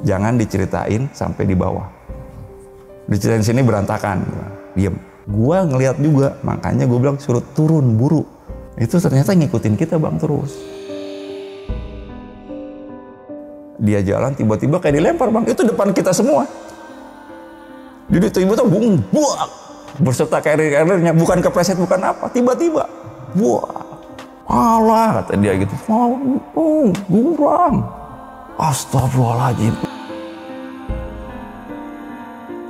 jangan diceritain sampai di bawah. Diceritain sini berantakan, diem. Gua ngeliat juga, makanya gue bilang suruh turun buru. Itu ternyata ngikutin kita bang terus. Dia jalan tiba-tiba kayak dilempar bang, itu depan kita semua. Jadi tiba-tiba bung, buak, berserta carrier-nya, bukan kepleset, bukan apa, tiba-tiba, buak, alah kata dia gitu, kurang, astagfirullahaladzim.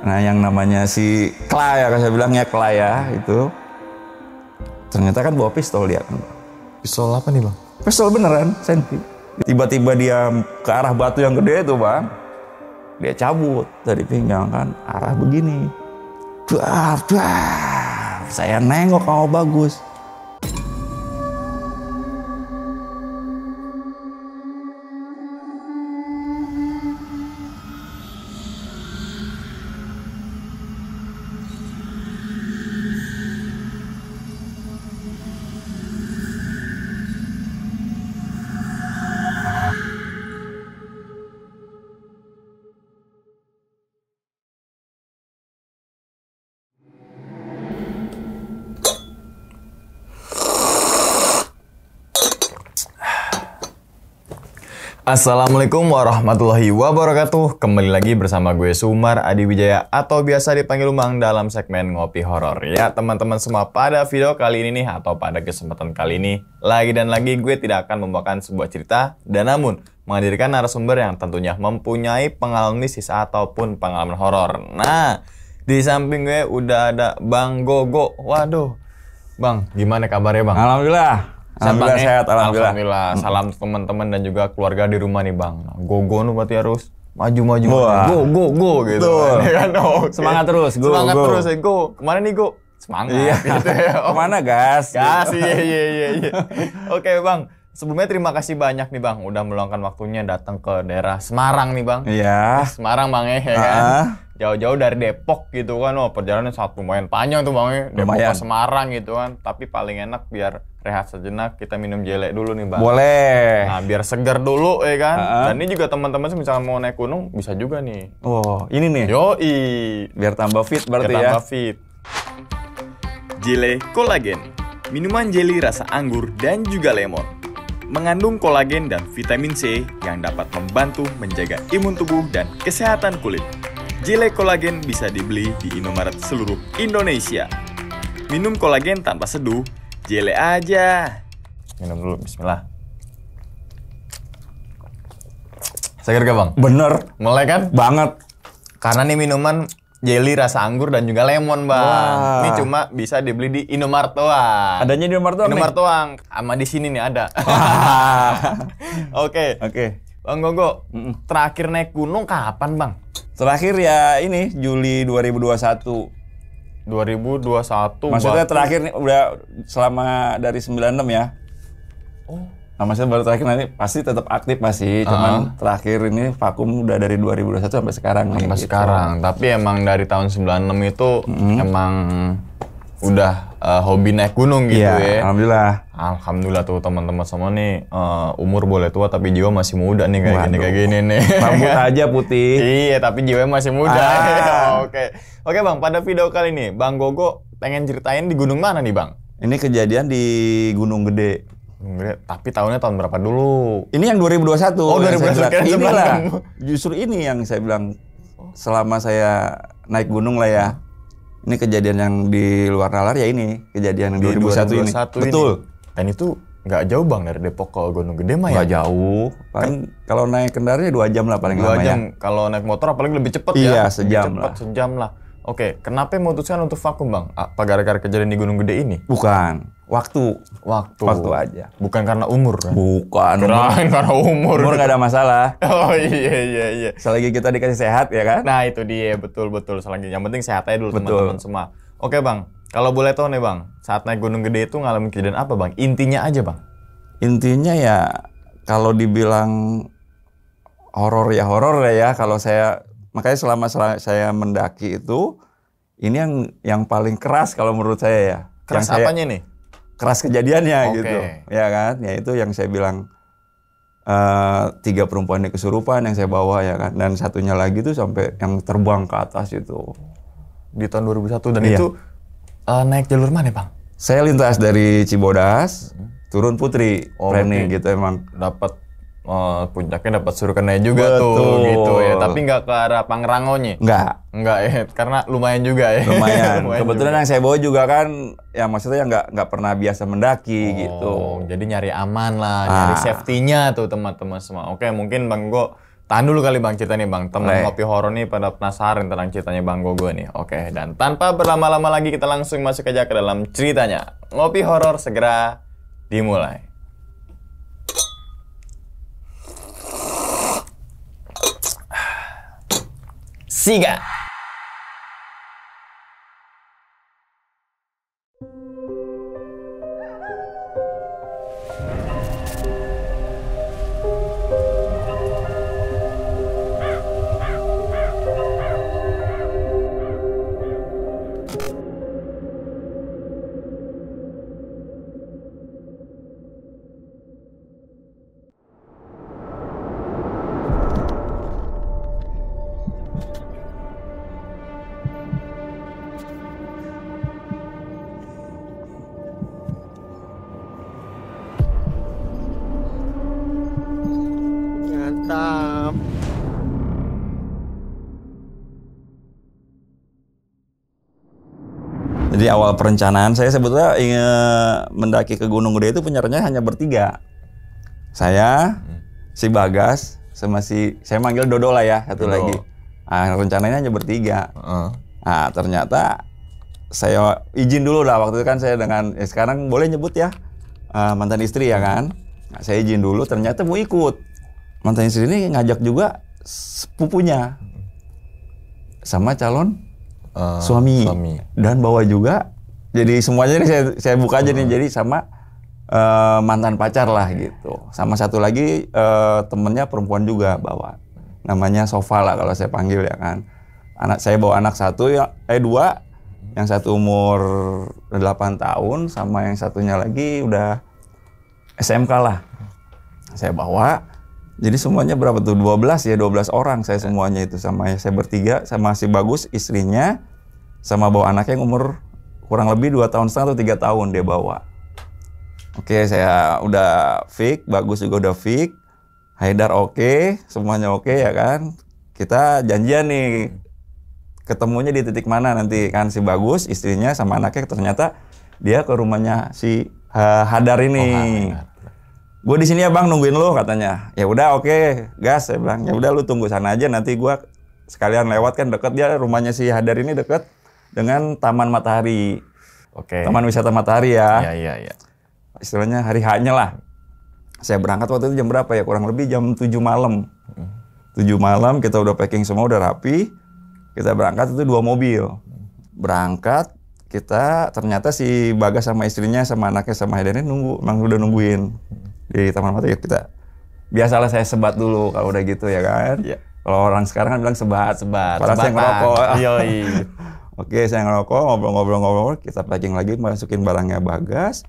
Nah yang namanya si Klaya, saya bilangnya Klaya itu, ternyata kan bawa pistol dia kan. Pistol apa nih bang? Pistol beneran, senti. Tiba-tiba dia ke arah batu yang gede itu bang, dia cabut dari pinggang kan, arah begini. Saya nengok kalau bagus. Assalamualaikum warahmatullahi wabarakatuh. Kembali lagi bersama gue Sumar Adi Wijaya atau biasa dipanggil Umang dalam segmen Ngopi Horor. Ya teman-teman semua, pada video kali ini nih atau pada kesempatan kali ini lagi gue tidak akan membawakan sebuah cerita dan namun menghadirkan narasumber yang tentunya mempunyai pengalaman mistis ataupun pengalaman horor. Nah, di samping gue udah ada Bang Gogo. Waduh, Bang, gimana kabarnya Bang? Alhamdulillah. Alhamdulillah sehat, alhamdulillah. Salam teman-teman dan juga keluarga di rumah nih bang. Gogo nu berarti harus maju-maju. Go gitu. Kan? Oh, okay. Semangat terus, go. Semangat terus ya, go. Kemana nih go? Semangat. Iya. Gitu ya. Oh. Kemana gas? Gas, iya. Oke bang. Sebelumnya terima kasih banyak nih bang, udah meluangkan waktunya datang ke daerah Semarang nih bang. Iya. Semarang bang ya kan. Jauh-jauh dari Depok gitu kan, perjalanan lumayan panjang tuh bang, Depok ke Semarang gitu kan. Tapi paling enak biar rehat sejenak, kita minum jelek dulu nih bang. Boleh. Nah biar segar dulu ya kan. Dan ini juga teman-teman misalnya mau naik gunung bisa juga nih. Oh ini nih. Yoi. Biar tambah fit berarti biar ya. Tambah fit. Jele kolagen, minuman jelly rasa anggur dan juga lemon. Mengandung kolagen dan vitamin C yang dapat membantu menjaga imun tubuh dan kesehatan kulit. Jele kolagen bisa dibeli di Indomaret seluruh Indonesia. Minum kolagen tanpa seduh, jele aja. Minum dulu, bismillah. Segar gak bang? Bener. Mulai kan? Banget. Karena nih minuman jelly rasa anggur dan juga lemon bang. Wah. Ini cuma bisa dibeli di Indomaret doang. Adanya di Indomaret doang. Indomaret doang. Sama di sini nih ada. Oke. Bang Gogo, terakhir naik gunung kapan bang? Terakhir ya ini Juli 2021. 2021. Maksudnya terakhir nih udah selama dari 96 ya. Oh. Nah, maksudnya baru terakhir nanti pasti tetap aktif masih. Cuman terakhir ini vakum udah dari 2021 sampai sekarang nih. Sampai gitu. sekarang. Tapi emang dari tahun 96 itu emang udah hobi naik gunung gitu ya. Alhamdulillah. Alhamdulillah tuh teman-teman semua nih umur boleh tua tapi jiwa masih muda nih kayak gini nih. Rambut aja putih. Iya tapi jiwa masih muda. Oke bang, pada video kali ini Bang Gogo pengen ceritain di gunung mana nih bang? Ini kejadian di Gunung Gede. Tapi tahunnya tahun berapa dulu? Ini yang 2021. Oh 2021. Inilah justru ini yang saya bilang selama saya naik gunung lah ya. Ini kejadian yang di luar nalar ya ini kejadian yang 2021 ini. Betul. Dan itu nggak jauh bang dari Depok ke Gunung Gede mah ya? Nggak jauh. Paling kalau naik kendaraannya 2 jam lah paling lama 2 jam. ya. Kalau naik motor apalagi lebih cepet ya? Iya sejam lah. Sejam lah. Oke, kenapa memutuskan untuk vakum bang? Apa gara-gara kejadian di Gunung Gede ini? Bukan. Waktu aja. Bukan karena umur kan? Bukan. Karena umur. Umur nggak ada masalah. Oh iya. Selagi kita dikasih sehat ya kan? Nah itu dia, betul. Selagi yang penting sehat aja dulu teman-teman semua. Oke bang, kalau boleh tahu nih bang, saat naik Gunung Gede itu ngalamin kejadian apa bang? Intinya aja bang. Intinya ya, kalau dibilang horor ya. Kalau saya, makanya selama saya mendaki itu, ini yang paling keras kalau menurut saya ya. Keras apanya nih? Keras kejadiannya gitu, ya kan? Ya itu yang saya bilang 3 perempuan yang kesurupan yang saya bawa ya kan, dan satunya lagi tuh sampai yang terbang ke atas itu Di tahun 2001 dan Iya. itu naik jalur mana Bang? saya lintas dari Cibodas turun Putri planning berarti gitu emang. Dapat puncaknya dapat Surukenai juga tuh Betul. gitu ya. Tapi nggak ke arah Pangrangonya. Enggak ya, karena lumayan juga ya. Lumayan. Lumayan Kebetulan juga. yang saya bawa juga kan, ya maksudnya nggak pernah biasa mendaki gitu. Jadi nyari aman lah, nyari safety-nya tuh teman-teman semua. Oke, mungkin Bang Go tahan dulu kali Bang cerita nih Bang. Teman ngopi horor nih pada penasaran tentang ceritanya Bang Gogo nih. Oke, dan tanpa berlama-lama lagi kita langsung masuk aja ke dalam ceritanya. Ngopi horor segera dimulai. Siga. Mantap. Jadi awal perencanaan saya sebetulnya mendaki ke Gunung Gede itu penyernya hanya bertiga. Saya, si Bagas, sama saya manggil Dodo lah ya, satu Dodo. lagi. Nah, rencananya hanya bertiga. Nah, ternyata saya izin dulu lah waktu itu kan saya dengan, sekarang boleh nyebut ya, mantan istri ya kan. Nah, saya izin dulu, ternyata mau ikut. Mantan istri ini ngajak juga sepupunya sama calon suami dan bawa juga, jadi semuanya ini saya buka aja nih, jadi sama mantan pacar lah gitu, sama satu lagi temennya perempuan juga bawa, namanya Sofa lah kalau saya panggil ya kan. Saya bawa anak satu dua, yang satu umur 8 tahun sama yang satunya lagi udah SMK lah, saya bawa. Jadi semuanya berapa tuh? 12 orang saya semuanya itu, sama saya bertiga, sama si Bagus istrinya, sama bawa anaknya yang umur kurang lebih 2 tahun setengah atau 3 tahun dia bawa. Oke, saya udah fix, Bagus juga udah fix, Haidar oke, semuanya oke ya kan. Kita janjian nih, ketemunya di titik mana nanti kan, si Bagus istrinya sama anaknya ternyata dia ke rumahnya si Hadar ini. Gue di sini ya Bang nungguin lo katanya. Ya udah oke, gas saya bilang. Ya udah lu tunggu sana aja, nanti gue sekalian lewat kan deket, dia rumahnya si Hadar ini deket dengan Taman Matahari. Oke. Taman Wisata Matahari ya. Iya. Istilahnya hari H-nya lah. Saya berangkat waktu itu jam berapa ya? Kurang lebih jam 7 malam. 7 malam kita udah packing semua, udah rapi. Kita berangkat itu 2 mobil. Berangkat kita, ternyata si Bagas sama istrinya sama anaknya sama Haidar ini nunggu, emang udah nungguin di Taman Matahari. Kita biasalah saya sebat dulu kalau udah gitu ya kan. Iya. Kalau orang sekarang kan bilang sebat. Padahal saya sebatan. ngerokok. Yoi. Oke, saya ngerokok, ngobrol-ngobrol, kita packing lagi, masukin barangnya Bagas.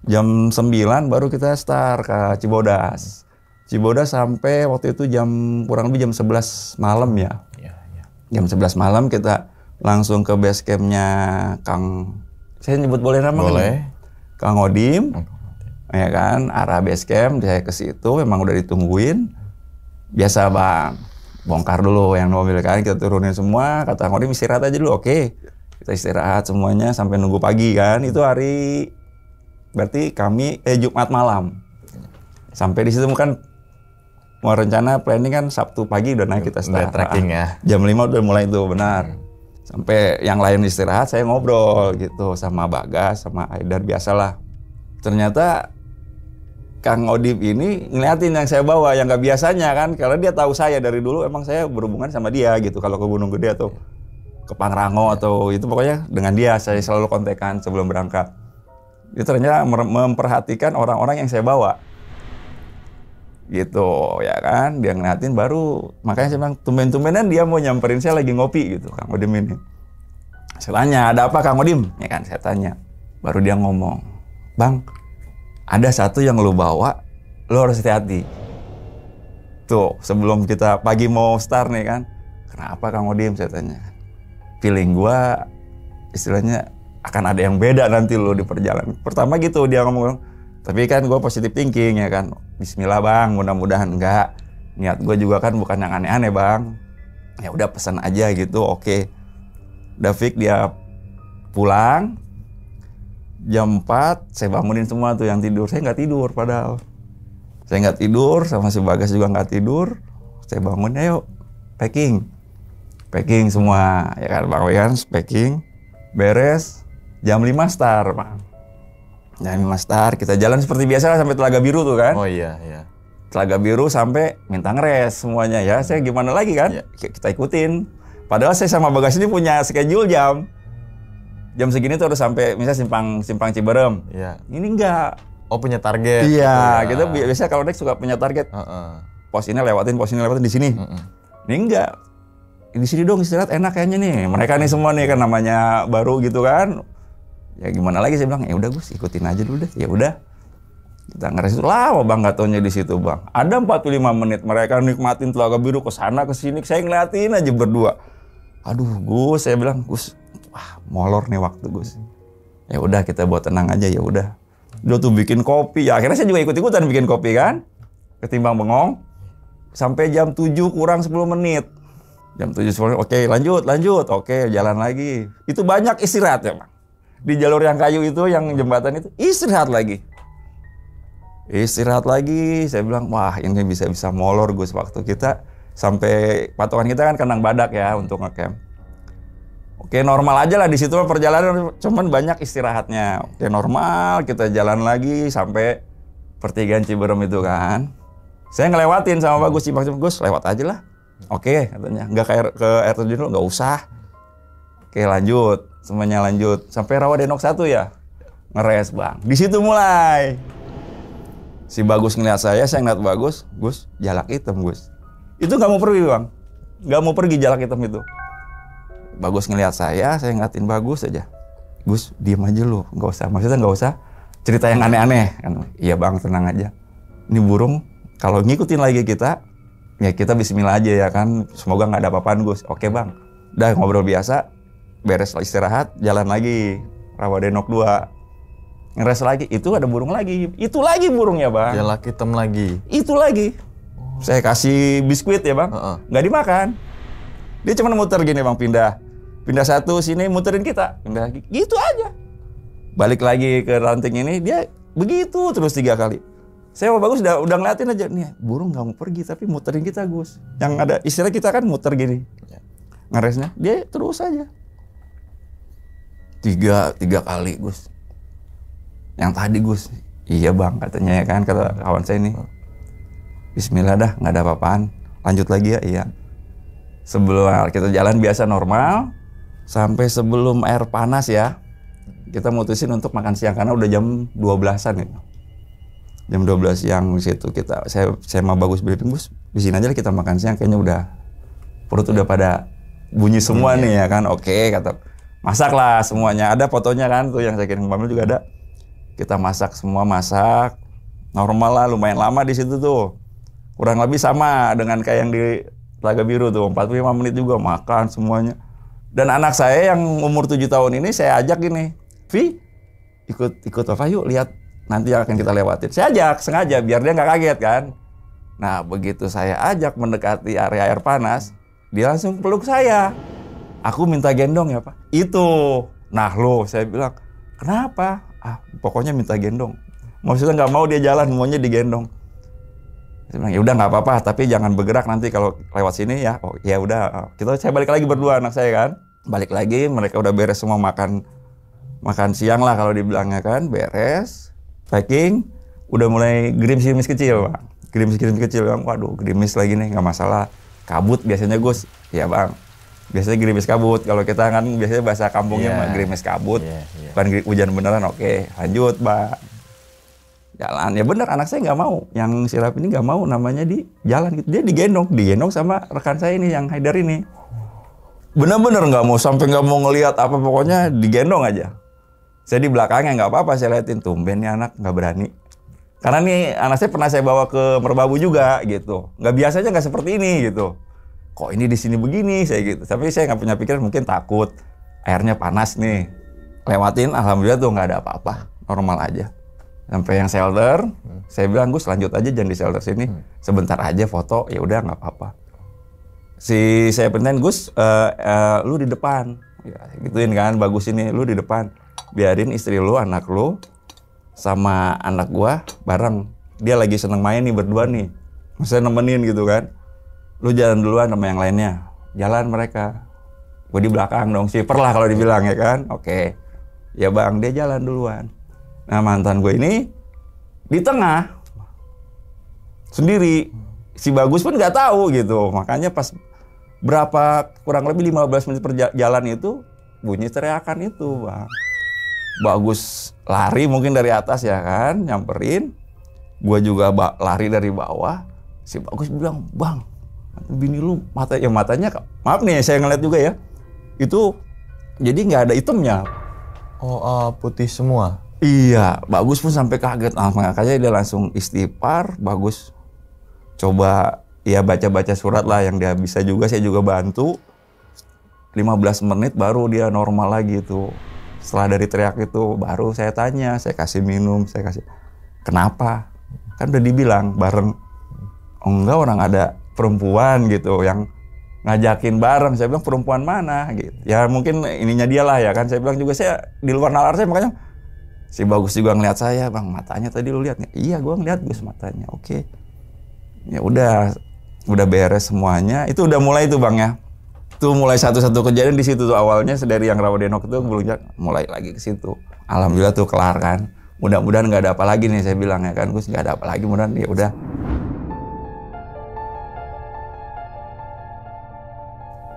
Jam 9 baru kita start ke Cibodas. Cibodas sampai waktu itu kurang lebih jam 11 malam ya. Iya. Jam 11 malam kita langsung ke base campnya saya nyebut boleh nama Boleh. Kang Odim. Ya kan, arah base camp, saya ke situ memang udah ditungguin. Biasa Bang, bongkar dulu yang mobil kan, kita turunin semua, kata Kang Odim istirahat aja dulu. Oke, kita istirahat semuanya sampai nunggu pagi kan. Itu hari, berarti kami Jumat malam. Sampai di situ kan mau rencana planning kan Sabtu pagi udah naik kita start. Udah trekking ya. Jam 5 udah mulai itu benar. Sampai yang lain istirahat, saya ngobrol gitu sama Bagas, sama Haidar biasalah. Ternyata Kang Odim ini ngeliatin yang saya bawa, yang nggak biasanya kan, karena dia tahu saya dari dulu, emang saya berhubungan sama dia gitu. Kalau ke Gunung Gede atau ke Pangrango atau itu pokoknya dengan dia saya selalu kontekan sebelum berangkat. Dia ternyata memperhatikan orang-orang yang saya bawa. Gitu ya kan, dia ngeliatin baru, makanya saya bilang tumben-tumbenan dia mau nyamperin saya lagi ngopi gitu, Kang Odim ini. Saya tanya, ada apa Kang Odim? Ya kan saya tanya. Baru dia ngomong, Bang, ada satu yang lu bawa lo harus hati-hati. Tuh, sebelum kita pagi mau start nih kan, kenapa Kang Odim, saya tanya. Feeling gua istilahnya akan ada yang beda nanti lo di perjalanan. Pertama gitu dia ngomong, tapi kan gua positive thinking ya kan. Bismillah bang, mudah-mudahan enggak. Niat gua juga kan bukan yang aneh-aneh bang. Ya udah pesan aja gitu, oke. David dia pulang. Jam 4 saya bangunin semua tuh yang tidur. Saya nggak tidur padahal. Saya nggak tidur, sama si Bagas juga nggak tidur. Saya bangun, ayo packing. Packing semua, ya kan Bang Wegan, packing. Beres, jam 5 start Bang. Jam 5 start, kita jalan seperti biasa lah sampai Telaga Biru tuh kan. Oh iya, iya. Telaga Biru sampai minta ngeres semuanya ya. Saya gimana lagi kan? Iya. Kita ikutin. Padahal saya sama Bagas ini punya schedule jam. Jam segini tuh harus sampai misalnya simpang Ciberem. Iya. Ini enggak. Oh punya target. Iya, gitu kita biasanya kalau naik suka punya target. Heeh. Pos ini lewatin di sini. Ini enggak. Di sini dong istirahat enak kayaknya nih. Mereka nih semua nih kan namanya baru gitu kan. Ya gimana lagi saya bilang, ya udah Gus, ikutin aja dulu deh. Ya udah. Kita ngeres lama Bang nggak taunya di situ Bang. Ada 45 menit mereka nikmatin Telaga Biru ke sana ke sini. Saya ngeliatin aja berdua. Aduh Gus, saya bilang Gus, wah molor nih waktu Gus. Ya udah kita buat tenang aja ya udah. Dia tuh bikin kopi. Ya akhirnya saya juga ikut-ikutan bikin kopi kan. Ketimbang bengong. Sampai jam 7 kurang 10 menit. Jam 7 10 menit. Oke, lanjut. Oke, jalan lagi. Itu banyak istirahat ya, Bang. Di jalur yang kayu itu, yang jembatan itu, istirahat lagi. Istirahat lagi. Saya bilang, wah ini bisa molor Gus waktu kita. Sampai patokan kita kan Kandang Badak ya untuk ngecamp. Oke normal aja lah di situ perjalanan, cuman banyak istirahatnya. Oke normal, kita jalan lagi sampai pertigaan Ciberem itu kan. Saya ngelewatin sama Bagus, Gus lewat aja lah. Oke katanya, nggak ke air terjun dulu, nggak usah. Oke lanjut, semuanya lanjut sampai Rawadenok 1 ya, ngeres Bang. Di situ mulai. Si Bagus ngeliat saya ngeliat Bagus, Gus jalak hitam Gus. Itu nggak mau pergi Bang, nggak mau pergi jalak hitam itu. Bagus ngelihat saya ngeliatin Bagus aja. Gus, diem aja lu, nggak usah. Maksudnya nggak usah cerita yang aneh-aneh. Kan? Iya Bang, tenang aja. Ini burung, kalau ngikutin lagi kita, ya kita bismillah aja ya kan. Semoga nggak ada apa-apaan Gus. Oke Bang, udah ngobrol biasa, beres istirahat, jalan lagi. Rawadenok 2. Ngeres lagi, itu ada burung lagi. Itu lagi burungnya Bang. Jalak hitam lagi. Itu lagi. Saya kasih biskuit ya Bang, nggak dimakan. Dia cuma muter gini Bang, pindah satu sini muterin kita, pindah gitu aja. Balik lagi ke ranting ini dia begitu terus 3 kali. Saya sama Bagus udah ngeliatin aja nih burung nggak mau pergi tapi muterin kita Gus. Yang ada istilah kita kan muter gini, ngeresnya dia terus aja. 3 kali Gus. Yang tadi Gus, iya Bang katanya ya kan kata kawan saya ini. Bismillah dah nggak ada apa-apaan, lanjut lagi ya iya. Sebelum kita jalan biasa normal, sampai sebelum air panas ya, kita mutusin untuk makan siang karena udah jam 12-an ya. Jam 12 siang di situ saya mau Bagus briefing Gus, di sini aja lah kita makan siang kayaknya udah perut udah pada bunyi semua nih ya kan. Oke kata, masak lah semuanya, ada fotonya kan tuh yang saya kirim ke Bamil juga ada. Kita masak semua, masak normal lah, lumayan lama di situ tuh. Kurang lebih sama dengan kayak yang di Telaga Biru tuh, 45 menit juga makan semuanya. Dan anak saya yang umur 7 tahun ini saya ajak gini, Vi, ikut apa yuk lihat nanti yang akan kita lewatin. Saya ajak sengaja biar dia nggak kaget kan. Nah begitu saya ajak mendekati area air panas, dia langsung peluk saya. Aku minta gendong ya Pak. Itu. Nah lo, saya bilang, kenapa? Pokoknya minta gendong. Maksudnya nggak mau dia jalan, maunya digendong. Saya bilang, ya udah nggak apa-apa, tapi jangan bergerak nanti kalau lewat sini ya. Oh ya udah, saya balik lagi berdua anak saya kan. Balik lagi, mereka udah beres semua makan siang lah kalau dibilangnya kan, beres, packing, udah mulai gerimis kecil Bang. Gerimis kecil Bang, waduh gerimis lagi nih nggak masalah. Kabut biasanya Gus, ya Bang. Biasanya gerimis kabut, kalau kita kan biasanya bahasa kampungnya gerimis kabut. Bukan hujan beneran, oke lanjut Bang. Jalan, ya bener anak saya nggak mau, yang Sirap ini nggak mau namanya di jalan gitu. Dia digendong sama rekan saya ini yang Haidar ini. Bener-bener nggak mau, sampai nggak mau ngelihat apa, pokoknya digendong aja. Saya di belakangnya nggak apa-apa, saya liatin tumben nih anak nggak berani. Karena nih anak saya pernah saya bawa ke Merbabu juga gitu. Nggak biasanya nggak seperti ini gitu. Kok ini di sini begini saya gitu. Tapi saya nggak punya pikiran, mungkin takut airnya panas nih. Lewatin, alhamdulillah tuh nggak ada apa-apa, normal aja. Sampai yang shelter, saya bilang Gus lanjut aja jangan di shelter sini, sebentar aja foto, ya udah nggak apa-apa. Saya perintahin Gus, lu di depan, ya, gituin kan, bagus ini, lu di depan, biarin istri lu, anak lu, sama anak gua bareng. Dia lagi seneng main nih berdua nih. Maksudnya nemenin gitu kan. Lu jalan duluan sama yang lainnya. Jalan mereka. Gua di belakang dong, shipper lah kalau dibilang ya kan. Oke. Ya bang, dia jalan duluan. Nah mantan gue ini di tengah. Sendiri. Si Bagus pun nggak tahu gitu. Makanya pas berapa kurang lebih 15 menit perjalanan itu bunyi teriakan itu bang. Bagus lari mungkin dari atas ya kan, nyamperin. Gua juga lari dari bawah. Si Bagus bilang, bang, bini lu matanya, maaf nih saya ngeliat juga ya. Itu jadi nggak ada hitamnya. Oh, putih semua? Iya, Bagus pun sampai kaget. Makanya dia langsung istighfar. Bagus coba ya baca-baca surat lah yang dia bisa juga. Saya juga bantu. 15 menit baru dia normal lagi tuh. Setelah dari teriak itu, baru saya tanya, saya kasih minum, saya kasih. Kenapa? Kan udah dibilang bareng. Oh enggak, orang ada perempuan gitu yang ngajakin bareng. Saya bilang perempuan mana gitu. Ya mungkin ininya dia lah ya kan. Saya bilang juga saya di luar nalar saya, makanya si Bagus juga ngeliat saya, bang matanya tadi lu lihat nggak? Iya gua ngeliat Gus matanya. Oke. Ya udah beres semuanya. Itu udah mulai tuh bang ya. Tuh mulai satu-satu kejadian di situ tuh awalnya dari yang Rawadenok itu mulai lagi ke situ. Alhamdulillah tuh kelar kan. Mudah-mudahan nggak ada apa lagi nih saya bilang ya kan Gus, nggak ada apa lagi, mudah-mudahan ya udah.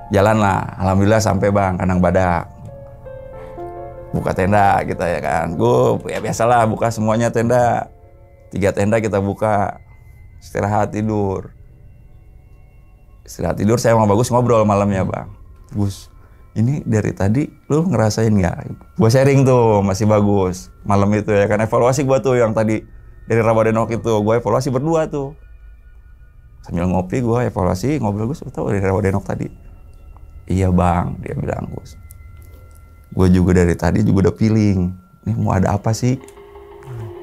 Jalan lah, alhamdulillah sampai bang Kandang Badak. Buka tenda kita ya kan. Gue ya biasalah buka semuanya tenda. 3 tenda kita buka. Istirahat tidur. Istirahat tidur saya sama Bagus ngobrol malamnya bang. Gus, ini dari tadi lu ngerasain nggak? Gue sharing tuh masih Bagus malam itu ya kan, evaluasi gue tuh yang tadi dari Rawadenok itu gue evaluasi berdua tuh sambil ngopi. Gue evaluasi ngobrol, Gus tau dari Rawadenok tadi? Iya bang, dia bilang Gus. Gue juga dari tadi juga udah feeling. Ini mau ada apa sih?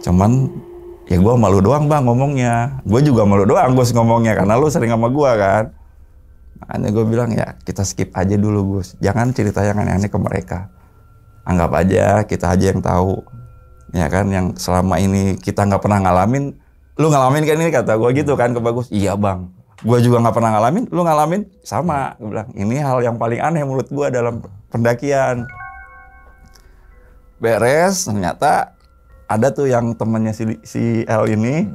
Cuman ya gue malu doang bang ngomongnya. Gue juga malu doang Gus ngomongnya karena lu sering sama gue kan. Makanya gue bilang ya kita skip aja dulu Gus. Jangan cerita yang aneh-aneh ke mereka. Anggap aja kita aja yang tahu. Ya kan yang selama ini kita nggak pernah ngalamin. Lu ngalamin kan ini kata gue gitu kan ke Bagus. Iya bang. Gue juga nggak pernah ngalamin. Lu ngalamin sama. Gue bilang ini hal yang paling aneh menurut gue dalam pendakian. Beres ternyata ada tuh yang temennya si L ini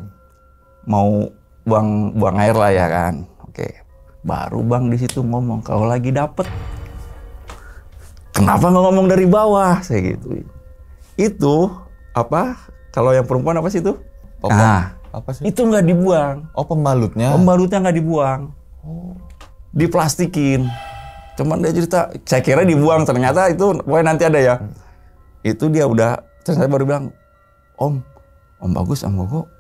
mau buang air lah ya kan. Oke. Baru bang di situ ngomong kalau lagi dapet. Kenapa nggak ngomong dari bawah? Saya gitu. Itu apa? Kalau yang perempuan apa sih itu? Nah, apa sih? Itu nggak dibuang. Oh pembalutnya? Pembalutnya nggak dibuang. Diplastikin. Cuman dia cerita, saya kira dibuang, ternyata itu pokoknya nanti ada ya. Itu dia udah, terus saya baru bilang, Om Bagus sama kok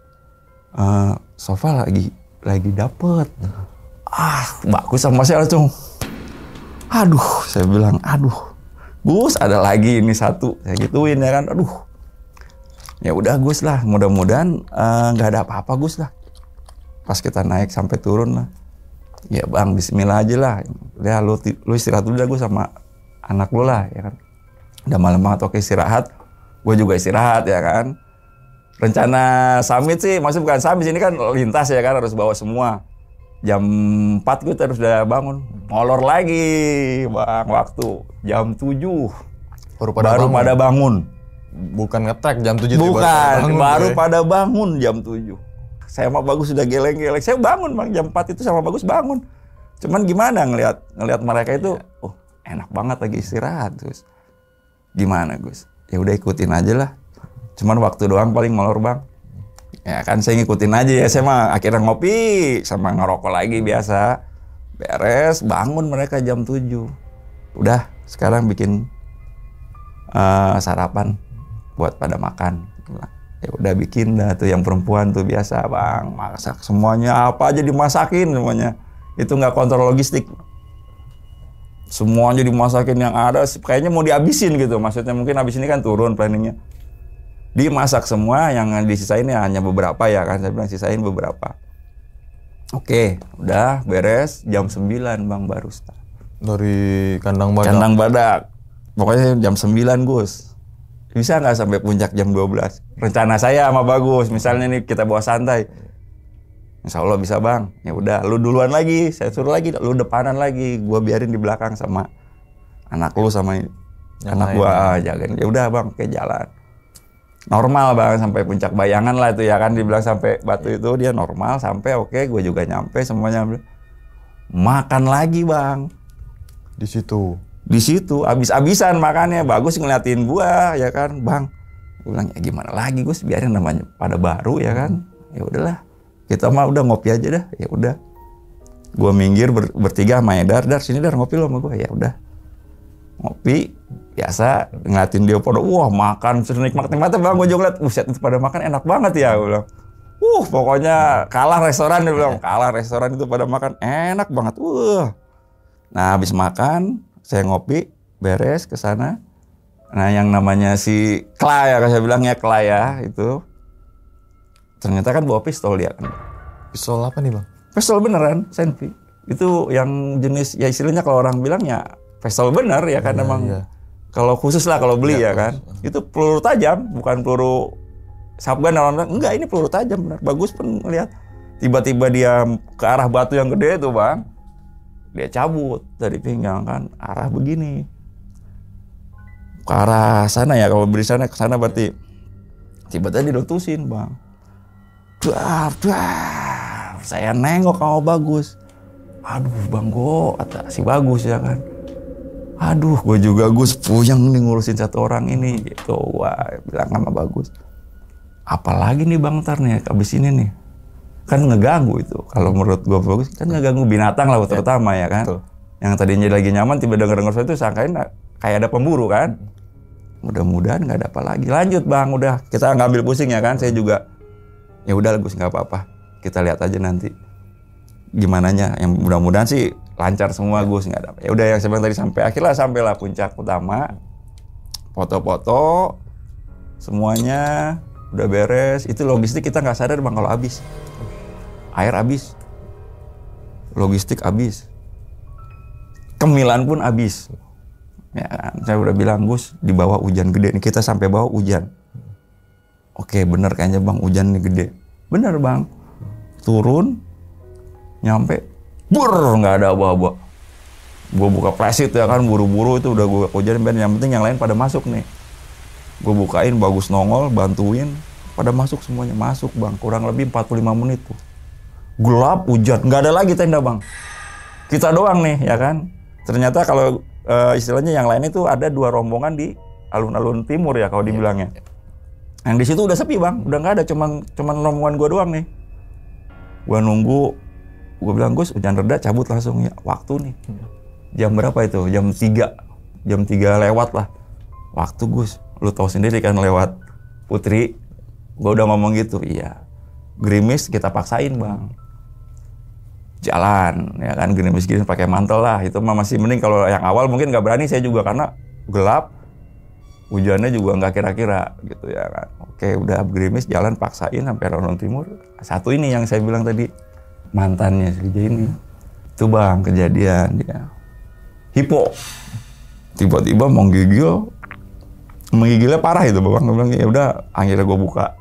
sofa lagi dapet. Bagus sama saya langsung. Aduh, saya bilang, Gus ada lagi ini satu, saya gituin ya kan, ya udah Gus lah, mudah-mudahan nggak ada apa-apa Gus lah. Pas kita naik sampai turun lah, ya bang, Bismillah aja lah. Ya lu istirahat dulu dah Gus sama anak lu lah, ya kan. Udah malam banget, oke istirahat. Gue juga istirahat ya kan. Rencana summit sih, maksudnya bukan summit, ini kan lintas ya kan, harus bawa semua. Jam 4 gue terus udah bangun. Molor lagi bang waktu. Jam 7. Baru pada bangun. Bukan nge-track jam 7. Bukan, baru pada bangun jam 7. Saya sama Bagus sudah geleng-geleng. Saya bangun bang, jam 4 itu sama Bagus bangun. Cuman gimana ngelihat mereka itu, enak banget lagi istirahat. Terus gimana Gus? Ya udah ikutin aja lah. Cuman waktu doang paling molor bang. Ya kan saya ngikutin aja ya, saya mah akhirnya ngopi sama ngerokok lagi biasa. Beres, bangun mereka jam 7. Udah, sekarang bikin sarapan buat pada makan. Ya udah bikin dah tuh yang perempuan tuh biasa bang, masak semuanya apa aja dimasakin semuanya. Itu nggak kontrol logistik. Semuanya dimasakin yang ada, kayaknya mau dihabisin gitu. Maksudnya mungkin habis ini kan turun planningnya. Dimasak semua, yang disisain ya hanya beberapa ya kan. Saya bilang sisain beberapa. Oke, udah beres jam 9 bang baru start. Dari kandang badak. Kandang badak. Pokoknya jam 9 Gus. Bisa nggak sampai puncak jam 12? Rencana saya sama Bagus, misalnya nih kita bawa santai. Insya Allah bisa bang. Ya udah, lu duluan lagi, saya suruh lagi, lu depanan lagi, gua biarin di belakang sama anak lu sama anak gua jagain. Ya udah bang, ke jalan. Normal bang sampai puncak Bayangan lah itu ya kan, dibilang sampai Batu itu dia normal sampai oke, gue juga nyampe semuanya. Makan lagi bang. Di situ. Di situ abis-abisan makannya. Bagus ngeliatin gua ya kan, bang. Gue bilang ya gimana lagi Gus, biarin namanya pada baru ya kan. Ya udahlah, kita mah udah ngopi aja dah. Ya udah. Gua minggir bertiga sama Dar sini Dar ngopi lo sama gua. Ya udah. Ngopi biasa ngeliatin dia pada wah makan senikmat-nikmatnya bang. Gue juga ngeliat buset itu pada makan enak banget ya. Gue bilang pokoknya kalah restoran. Dia bilang kalah restoran itu pada makan enak banget. Nah habis makan saya ngopi, beres ke sana. Nah yang namanya si Kla ya, saya bilang ya Kla ya itu. Ternyata kan bawa pistol dia kan. Pistol apa nih bang? Pistol beneran, Senpi. Itu yang jenis, ya istilahnya kalau orang bilang ya pistol bener ya kan emang. Iya. Kalau khusus lah kalau beli ya kan. Itu peluru tajam, bukan peluru shotgun orang enggak, ini peluru tajam bener. Bagus pun melihat. Tiba-tiba dia ke arah batu yang gede itu bang. Dia cabut dari pinggang kan, arah begini. Ke arah sana ya, kalau beri sana ke sana berarti tiba-tiba diletusin bang. Dar. Saya nengok sama Bagus. Aduh bang Go, kata si Bagus ya kan. Aduh gue juga Gus puyeng nih ngurusin satu orang ini gitu. Wah bilang sama Bagus. Apalagi nih bang ntar nih abis ini nih. Kan ngeganggu itu. Kalau menurut gue Bagus kan ngeganggu binatang lah terutama ya kan. Betul. Yang tadinya lagi nyaman tiba denger itu sangkain kayak ada pemburu kan. Mudah-mudahan nggak ada apa lagi. Lanjut bang, udah kita ngambil pusing ya kan. Saya juga ya udah Gus nggak apa-apa. Kita lihat aja nanti gimananya. Yang mudah-mudahan sih lancar semua Gus, nggak ada apa. Ya udah yang saya bilang tadi sampailah puncak utama. Foto-foto semuanya udah beres. Itu logistik kita nggak sadar bang kalau habis. Air habis, logistik habis, kemilan pun habis. Ya kan? Saya udah bilang Gus, di bawah hujan gede nih, kita sampai bawah hujan. Oke bener kayaknya bang, hujan nih gede. Bener bang, turun, nyampe, nggak ada apa-apa. Gue buka plastik ya kan, buru-buru itu udah gue hujan. Yang penting yang lain pada masuk nih. Gue bukain, Bagus nongol, bantuin, pada masuk semuanya. Masuk bang, kurang lebih 45 menit tuh. Gelap, hujan, nggak ada lagi tenda bang. Kita doang nih ya kan. Ternyata kalau istilahnya yang lain itu ada 2 rombongan di alun-alun timur ya kalau dibilangnya. Yang di situ udah sepi bang, udah nggak ada, cuman rombongan gue doang nih. Gue nunggu, gue bilang Gus hujan reda cabut langsung ya. Waktu nih, jam berapa itu? Jam 3 lewat lah. Waktu Gus, lu tahu sendiri kan lewat Putri. Gue udah ngomong gitu, iya. Gerimis kita paksain bang. Jalan ya kan, gerimis pakai mantel lah. Itu mah masih mending. Kalau yang awal mungkin nggak berani saya juga karena gelap, hujannya juga nggak kira-kira gitu ya kan. Oke udah gerimis jalan paksain sampai alun timur. Satu ini yang saya bilang tadi mantannya si ini itu bang kejadian dia hipo tiba-tiba menggigilnya parah itu bang. Gue bilang ya udah akhirnya gue buka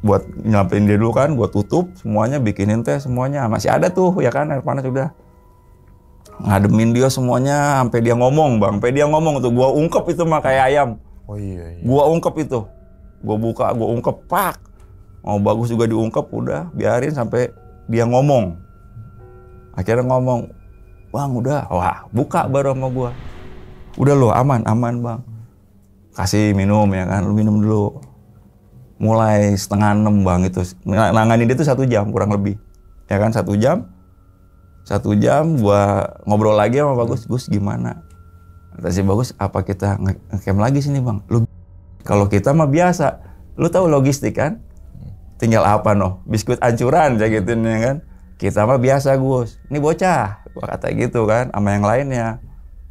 buat nyampein dia dulu kan, gue tutup semuanya, bikinin teh semuanya, masih ada tuh ya kan air panas udah ngademin dia semuanya sampai dia ngomong bang, tuh gue ungkep itu mah kayak ayam. Oh iya. Gue ungkep itu, gue buka, gue ungkep pak, mau Bagus juga diungkep, udah biarin sampai dia ngomong. Akhirnya ngomong, bang udah, wah buka baru sama gue, udah lo aman bang, kasih minum ya kan, lu minum dulu. Mulai 5:30 bang itu nanganin dia tuh 1 jam kurang lebih ya kan, 1 jam gua ngobrol lagi sama Bagus. Gus gimana, kata si Bagus, apa kita ngecamp lagi sini bang? Lu kalau kita mah biasa Lu tahu logistik kan? Tinggal apa noh? Biskuit ancuran kayak gitu nih kan. Kita mah biasa Gus. Ini bocah. Gua kata gitu kan sama yang lainnya.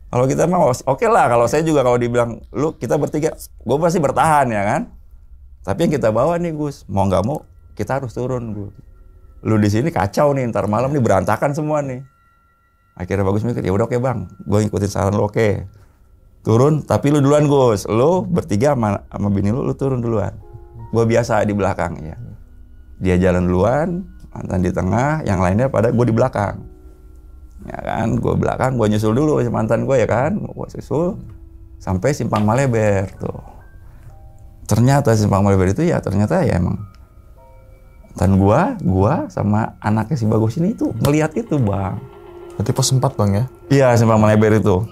Kalau kita mah oke lah. Kalau saya juga kalau dibilang lu kita bertiga, gue pasti bertahan ya kan. Tapi yang kita bawa nih Gus, mau nggak mau kita harus turun Gus. Lu di sini kacau nih, ntar malam nih berantakan semua nih. Akhirnya Bagus mikir, ya udah oke bang, gue ngikutin saran lu oke. Turun, tapi lu duluan Gus. Lu bertiga sama bini lu turun duluan. Gue biasa di belakang ya. Dia jalan duluan, mantan di tengah, yang lainnya pada gue di belakang. Ya kan, gue belakang, gue nyusul dulu mantan gue ya kan, gue susul sampai Simpang Maleber tuh. Ternyata Simpang Maleber itu ya ternyata ya emang mantan gue sama anaknya si Bagus ini tuh ngelihat itu bang. Berarti pos 4 bang ya? Iya Simpang Maleber itu.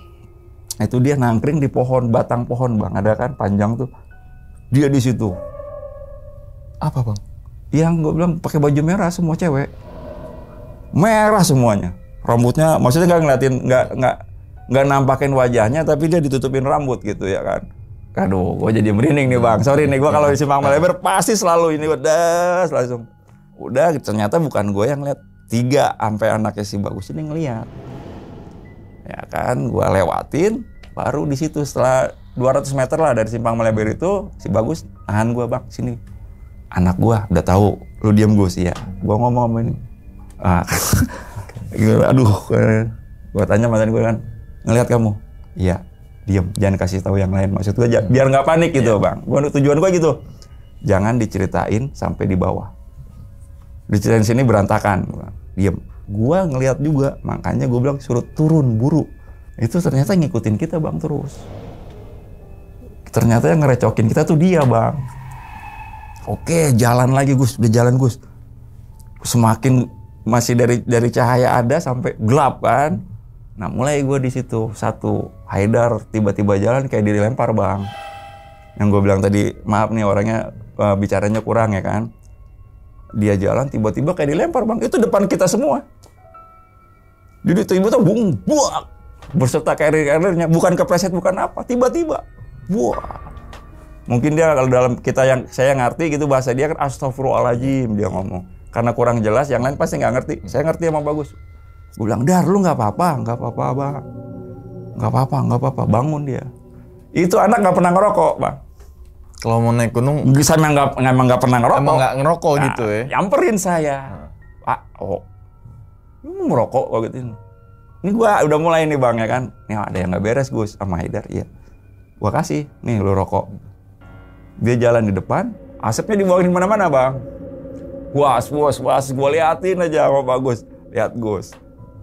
Itu dia nangkring di pohon, batang pohon bang, ada kan panjang tuh. Dia di situ. Apa bang? Yang gue bilang pakai baju merah semua cewek. Merah semuanya. Rambutnya maksudnya nggak ngeliatin, nggak nampakin wajahnya, tapi dia ditutupin rambut gitu ya kan. Aduh, gue jadi merinding nih bang. Sorry nih, gue kalau di Simpang Maleber pasti selalu ini udah langsung. Udah ternyata bukan gue yang lihat, 3 sampai anaknya si Bagus ini ngeliat. Ya kan, gue lewatin, baru di situ setelah 200 meter lah dari Simpang Maleber itu si Bagus nahan gue bang sini. Anak gue udah tahu, lu diam Gus ya. Gue ngomong sama ini. Aduh, gue tanya mantan gue kan, ngelihat kamu? Iya. Diam, jangan kasih tahu yang lain. Maksud gue biar nggak panik gitu bang. Tujuan gue gitu. Jangan diceritain sampai di bawah. Diceritain sini berantakan. Diam. Gue ngelihat juga, makanya gue bilang suruh turun buru. Itu ternyata ngikutin kita bang terus. Ternyata yang ngerecokin kita tuh dia bang. Oke, jalan lagi Gus, udah jalan Gus. Semakin masih dari cahaya ada sampai gelap kan. Nah mulai gue di situ satu Haidar tiba-tiba jalan kayak dilempar bang. Yang gue bilang tadi maaf nih orangnya bicaranya kurang ya kan. Dia jalan tiba-tiba kayak dilempar bang. Itu depan kita semua. Jadi tiba-tiba bung buak berserta carrier-carriernya, bukan kepleset bukan apa, tiba-tiba buak. Mungkin dia kalau dalam kita yang saya ngerti gitu bahasa dia kan astagfirullahaladzim dia ngomong. Karena kurang jelas yang lain pasti nggak ngerti. Saya ngerti emang bagus. Gue bilang, Dar, lu nggak apa-apa bang, nggak apa-apa, bangun dia. Itu anak nggak pernah ngerokok bang. Kalau mau naik gunung, bisa emang nggak pernah ngerokok. Emang nggak ngerokok nah, gitu ya? Nyamperin saya, Pak, lu mau ngerokok kok gitu. Ini gue udah mulai nih bang ya kan, nih ada yang nggak beres Gus sama Haidar, iya. Gue kasih, nih lu rokok. Dia jalan di depan, asapnya dibawain mana-mana bang. Was, gue liatin aja sama Bagus, lihat Gus.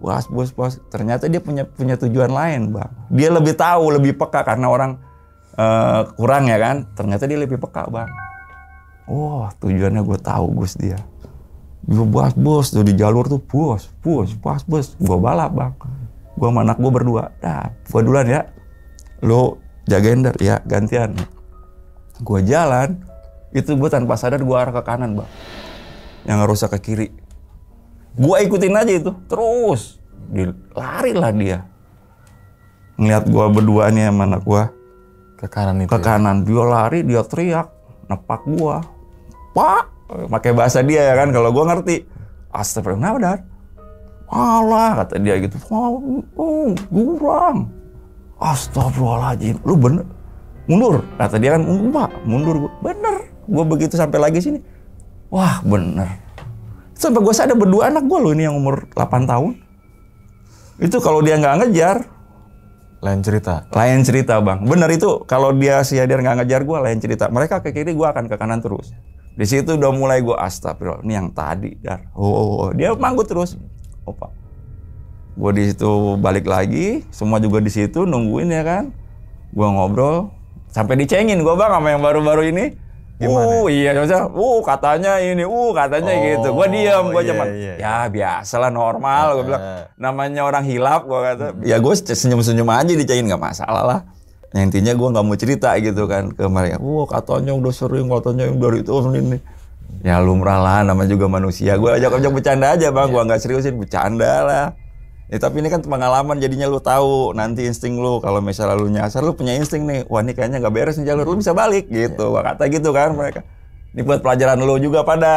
Bos, ternyata dia punya tujuan lain bang. Dia lebih tahu, lebih peka karena orang kurang ya kan. Ternyata dia lebih peka bang. Oh tujuannya gue tahu Gus dia. Gue bos tuh di jalur tuh bos. Gue balap bang. Gue sama anak gue berdua. Dah, gue duluan ya. Lo jagain Dar ya gantian. Gue jalan, itu gue tanpa sadar gue arah ke kanan bang. Yang ngerusak ke kiri. Gua ikutin aja itu, terus lari lah dia. Ngeliat gua berdua nih sama anak gua ke kanan itu. Ke kanan, dia lari, dia teriak, nepak gua. Pak, pakai bahasa dia ya kan, kalau gua ngerti. Astagfirullah, kenapa Dar? Alah, kata dia gitu. Kurang. Astagfirullahaladzim, lu bener. Mundur, kata dia kan, Pak, mundur gua. Bener, gua begitu sampai lagi sini. Wah, bener. Sampai gue sadar berdua anak gue loh ini yang umur 8 tahun. Itu kalau dia nggak ngejar. Lain cerita bang. Bener itu kalau dia si Haidar nggak ngejar gue lain cerita. Mereka ke kiri gue akan ke kanan terus. Di situ udah mulai gue astagfirullah. Ini yang tadi Dar. Dia manggut terus. Pak. Gue di situ balik lagi. Semua juga di situ nungguin ya kan. Gue ngobrol. Sampai dicengin gue bang sama yang baru-baru ini. Gimana? Iya, katanya ini, katanya gitu. Gue diam, gue cuman, ya biasalah normal. Gue bilang, namanya orang hilaf, gue kata. Ya gue senyum-senyum aja dicengin, nggak masalah lah. Yang intinya gue nggak mau cerita gitu kan ke mereka. Katanya udah sering, katanya yang dari itu ini. Ya lumrah lah, namanya juga manusia. Gue ajak-ajak bercanda aja bang, gue nggak seriusin, bercanda lah. Ya, tapi ini kan pengalaman jadinya lu tahu nanti insting lu kalau misalnya lu nyasar lu punya insting nih, wah ini kayaknya nggak beres nih jalur, lu bisa balik gitu, kata gitu kan mereka. Ini buat pelajaran lu juga pada.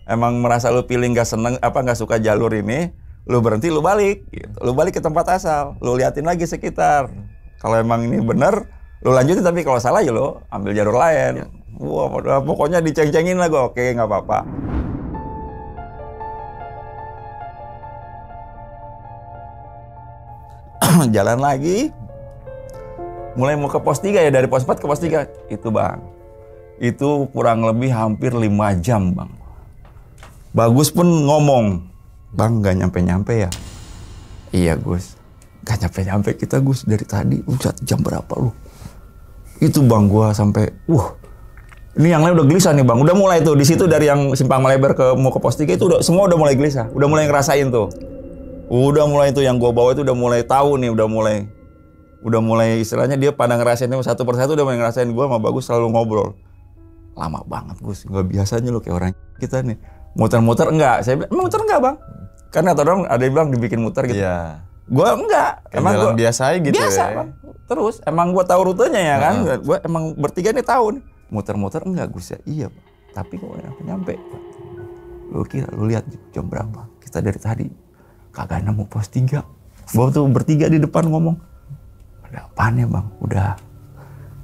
Emang merasa lu feeling gak seneng, gak suka jalur ini, lu berhenti, lu balik. Gitu. Lu balik ke tempat asal, lu liatin lagi sekitar. Kalau emang ini bener, lu lanjutin, tapi kalau salah ya lu ambil jalur lain. Wah, pokoknya diceng-cengin lah gue, oke gak apa-apa. Jalan lagi, mulai mau ke pos 3 ya, dari pos 4 ke pos 3. Itu bang, itu kurang lebih hampir 5 jam bang. Bagus pun ngomong, bang gak nyampe-nyampe ya? Iya Gus, gak nyampe-nyampe kita Gus, dari tadi udah jam berapa lu? Itu bang gua sampai, ini yang lain udah gelisah nih bang, udah mulai tuh di situ dari yang Simpang Malebar mau ke pos 3 itu semua udah mulai gelisah, udah mulai ngerasain tuh. Udah mulai itu yang gua bawa itu udah mulai tahu nih, udah mulai istilahnya dia pada ngerasain satu persatu, udah mulai ngerasain. Gua sama Bagus selalu ngobrol. Lama banget Gus, nggak biasanya lu kayak orang kita nih. Muter-muter enggak, saya bilang, emang muter enggak bang? Karena ada yang bilang dibikin muter gitu. Iya. Gua enggak, kayak emang jalan biasa aja gitu. Biasa bang, terus emang gua tahu rutenya ya kan. Gua emang bertiga nih tahu nih. Muter-muter enggak Gus ya? Iya Pak. Tapi kok nyampe. Lu kira, lu lihat jam berapa? Kita dari tadi kagak nemu pos 3. Gua tuh bertiga di depan ngomong, ada apaan ya bang? Udah,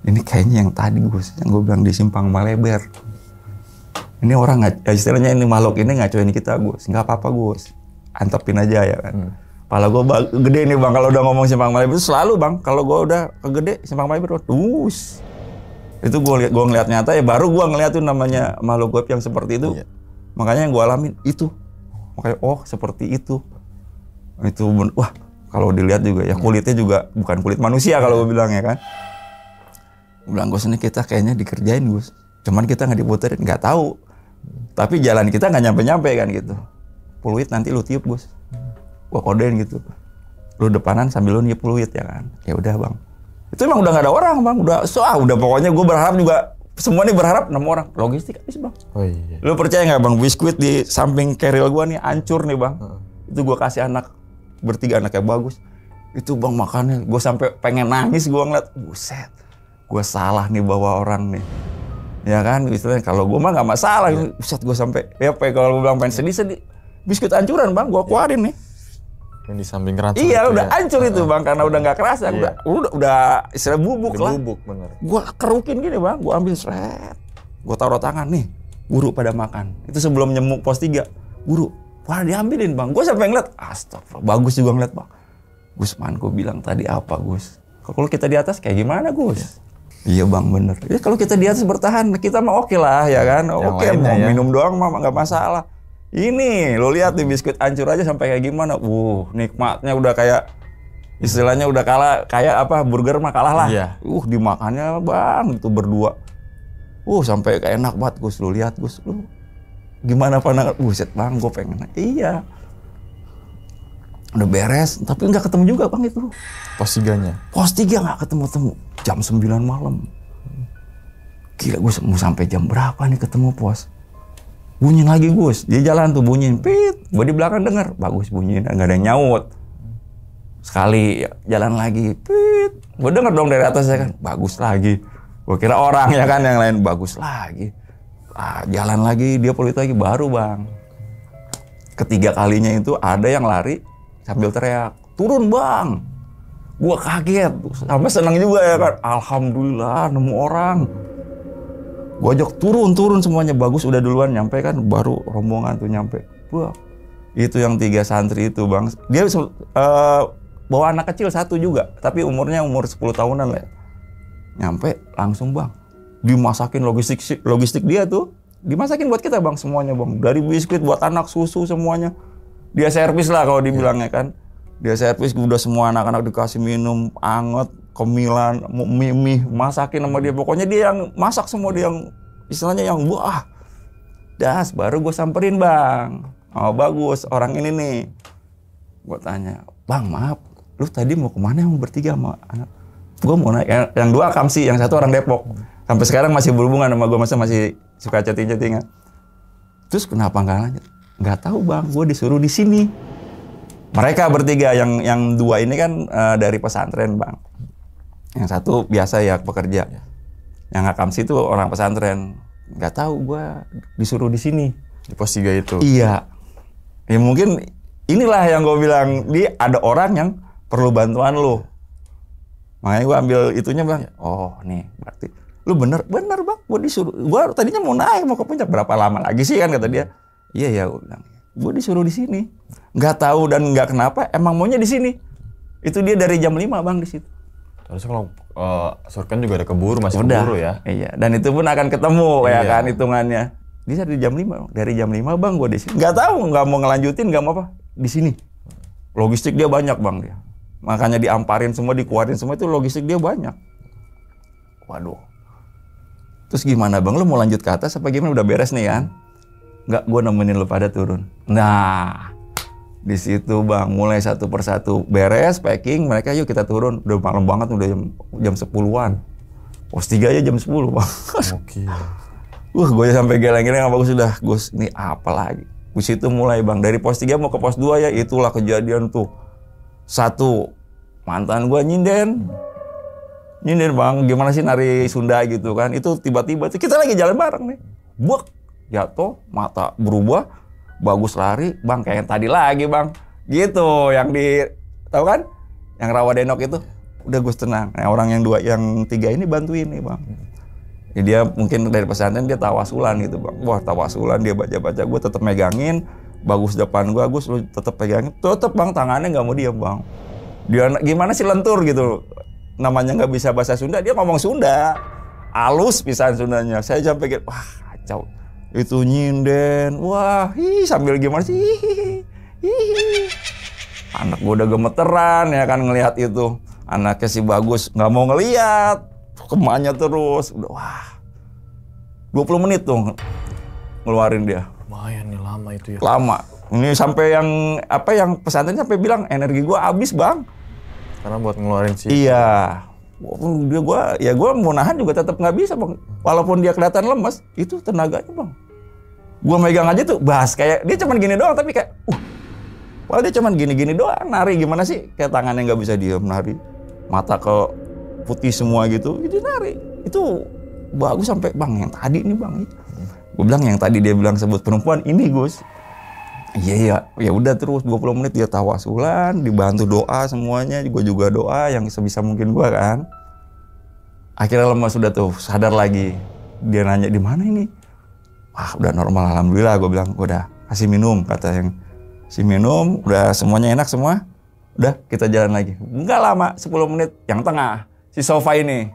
ini kayaknya yang tadi Gus, yang gua bilang di Simpang Malebar. Ini orang istilahnya ini makhluk ini ngacuin kita Gus. Nggak apa-apa Gus, antepin aja ya kan. Pala gue gede nih bang, kalau udah ngomong Simpang Malebar itu selalu bang. Kalau gue udah kegede Simpang Malebar, itu gue ngeliat nyata ya. Baru gue ngeliat tuh namanya makhluk goib yang seperti itu. Iya. Makanya yang gue alamin itu. Makanya seperti itu. Itu wah, kalau dilihat juga ya kulitnya juga bukan kulit manusia kalau gue bilang ya kan. Gue bilang Gus, ini kita kayaknya dikerjain Gus. Cuman kita nggak diputerin, nggak tahu. Tapi jalan kita nggak nyampe-nyampe kan gitu. Peluit nanti lu tiup Gus. Gua kodein gitu. Lu depanan sambil lu niup peluit ya kan. Ya udah bang. Itu emang udah nggak ada orang bang. Udah pokoknya gue berharap juga. Semua nih berharap 6 orang. Logistik habis bang. Oh iya. Lu percaya nggak bang? Biskuit di samping keril gua nih hancur nih bang. Itu gua kasih anak bertiga, anaknya Bagus. Itu bang makannya. Gue sampai pengen nangis gua ngeliat. Buset. Gue salah nih bawa orang nih. Ya kan, istilahnya kalau gue mah nggak masalah. Buset, gue sampai kalau gue bilang pengen sedih, biskuit hancuran bang, gue keluarin nih. Yang di samping keranjang. Iya, udah hancur itu bang, karena udah nggak kerasa. Iya. Udah istilah bubuk lah. Bubuk bener. Gue kerukin gini bang, gue ambil seret, gue taruh tangan nih, guru pada makan. Itu sebelum nyemuk pos 3, guru, wah diambilin bang. Gue sampai ngeliat, astagfirullah, Bagus juga ngeliat bang. Gus, gue bilang tadi apa Gus? Kalau kita di atas kayak gimana Gus? Iya bang, bener. Ya kalau kita di atas bertahan, kita mah oke lah ya kan. Oke, mau minum doang mah nggak masalah. Ini, lo lihat nih biskuit hancur aja sampai kayak gimana. Nikmatnya udah kayak, istilahnya udah kalah, kayak apa, burger mah kalah lah. Iya. Dimakannya bang, itu berdua. Sampai kayak enak banget Gus, lo lihat Gus. Gimana pandangan? Buset bang, gue pengen. Iya. Udah beres, tapi nggak ketemu juga bang itu. Pos 3-nya? Pos 3 nggak ketemu-temu. Jam 9 malam. Gila Gus, mau sampai jam berapa nih ketemu pos? Bunyiin lagi Gus, dia jalan tuh bunyiin, pit. Gue di belakang denger, Bagus bunyiin, nggak ada yang nyaut. Sekali jalan lagi, pit. Gue denger dong dari atas ya kan, Bagus lagi. Gue kira orang ya kan yang lain, Bagus lagi. Jalan lagi, dia peluit lagi, baru bang. Ketiga kalinya itu ada yang lari sambil teriak, turun bang. Gua kaget, sampai senang juga ya kan. Alhamdulillah nemu orang. Gua ajak turun semuanya. Bagus udah duluan nyampe kan, baru rombongan tuh nyampe. Wah, itu yang 3 santri itu bang. Dia bawa anak kecil 1 juga, tapi umurnya umur 10 tahunan lah. Nyampe langsung bang, dimasakin logistik dia tuh. Dimasakin buat kita bang semuanya bang. Dari biskuit buat anak, susu semuanya. Dia servis lah kalau dibilangnya kan. Dia servis, udah semua anak-anak dikasih minum anget, kemilan, mie, masakin sama dia. Pokoknya dia yang masak semua, dia yang istilahnya yang wah. Das, baru gue samperin bang. Bagus, orang ini nih. Gue tanya, bang maaf, lu tadi mau kemana yang bertiga sama anak? Gue mau naik, yang 2 Kamsi, yang 1 orang Depok. Sampai sekarang masih berhubungan sama gue, masih suka chatting-chattingan. Terus kenapa nggak lanjut? Nggak tahu bang, gue disuruh di sini. Mereka bertiga, yang 2 ini kan dari pesantren bang. Yang 1 biasa ya pekerja. Yang Kamsi itu orang pesantren. nggak tahu gue disuruh di sini. Di pos 3 itu? Iya. Ya mungkin inilah yang gue bilang, ada orang yang perlu bantuan lo. Makanya gue ambil itunya bang. Oh nih berarti lu bener bang, gue disuruh. Gue tadinya mau naik mau ke puncak, berapa lama lagi sih kan kata dia. Iya ya, gue bilang gue disuruh di sini. Nggak tahu dan nggak kenapa, emang maunya di sini. Itu dia dari jam 5 bang di situ. Terus kalau Surken juga ada keburu, masih Udah, keburu ya? Iya, dan itu pun akan ketemu ya Iya. kan hitungannya. Dia dari jam 5, dari jam 5 bang gue di sini. Nggak tahu, nggak mau ngelanjutin, nggak mau apa di sini. Logistik dia banyak bang dia. Makanya diamparin semua, dikeluarin semua, itu logistik dia banyak. Waduh. Terus gimana bang, lu mau lanjut ke atas apa gimana? Udah beres nih kan? Nggak, gue nemenin lu pada turun. Nah, di situ bang, mulai satu persatu beres, packing, mereka yuk kita turun. Udah malam banget, udah jam 10-an. Pos 3 aja jam 10 bang. Oke. Gue sampai geleng-geleng, apa sudah, Gus, ini apa lagi? Di situ mulai bang, dari pos 3 mau ke pos 2 ya, itulah kejadian tuh. Satu, mantan gue nyinden bang, gimana sih nari Sunda gitu kan? Itu tiba-tiba, kita lagi jalan bareng nih. Buak, jatuh, mata berubah, bagus lari, bang kayak yang tadi lagi bang. Gitu, yang tahu kan? Yang Rawadenok itu. Udah Gus tenang. Nah, orang yang 3 ini bantuin nih bang. Ya, dia mungkin dari pesantren dia tawasulan gitu bang. Wah tawasulan dia baca-baca, gue tetap megangin. Bagus depan gue, Gus lu tetap pegangin. Tetap bang, tangannya nggak mau diam bang. Dia gimana sih lentur gitu. Namanya nggak bisa bahasa Sunda, dia ngomong Sunda. Alus pisan Sundanya. Saya sampai kayak, wah kacau. Itu nyinden, wah sambil gimana sih. Anak gue udah gemeteran ya kan ngelihat itu. Anaknya si Bagus nggak mau ngelihat. Kemanya terus, udah wah 20 menit tuh ngeluarin dia. Lumayan nih lama itu ya. Lama. Ini sampai yang pesantren sampai bilang energi gua habis bang. Karena buat ngeluarin sih. Iya. Gua mau nahan juga tetap nggak bisa bang. Walaupun dia kelihatan lemes, itu tenaganya bang. Gua megang aja tuh, bahas kayak dia cuman gini doang tapi kayak, padahal dia cuman gini-gini doang nari gimana sih? Kayak tangannya nggak bisa diam nari, mata ke putih semua gitu, itu nari. Itu bagus sampai bang yang tadi nih bang. Gue bilang yang tadi dia bilang sebut perempuan ini Gus. Iya ya udah terus 20 menit dia tawasulan, dibantu doa semuanya, gue juga doa yang sebisa mungkin gue kan. Akhirnya lemas sudah tuh sadar lagi. Dia nanya di mana ini? Wah udah normal alhamdulillah, gue bilang udah kasih minum, kata yang si minum, udah semuanya enak semua. Udah kita jalan lagi. Enggak lama, 10 menit yang tengah. Si sofa ini,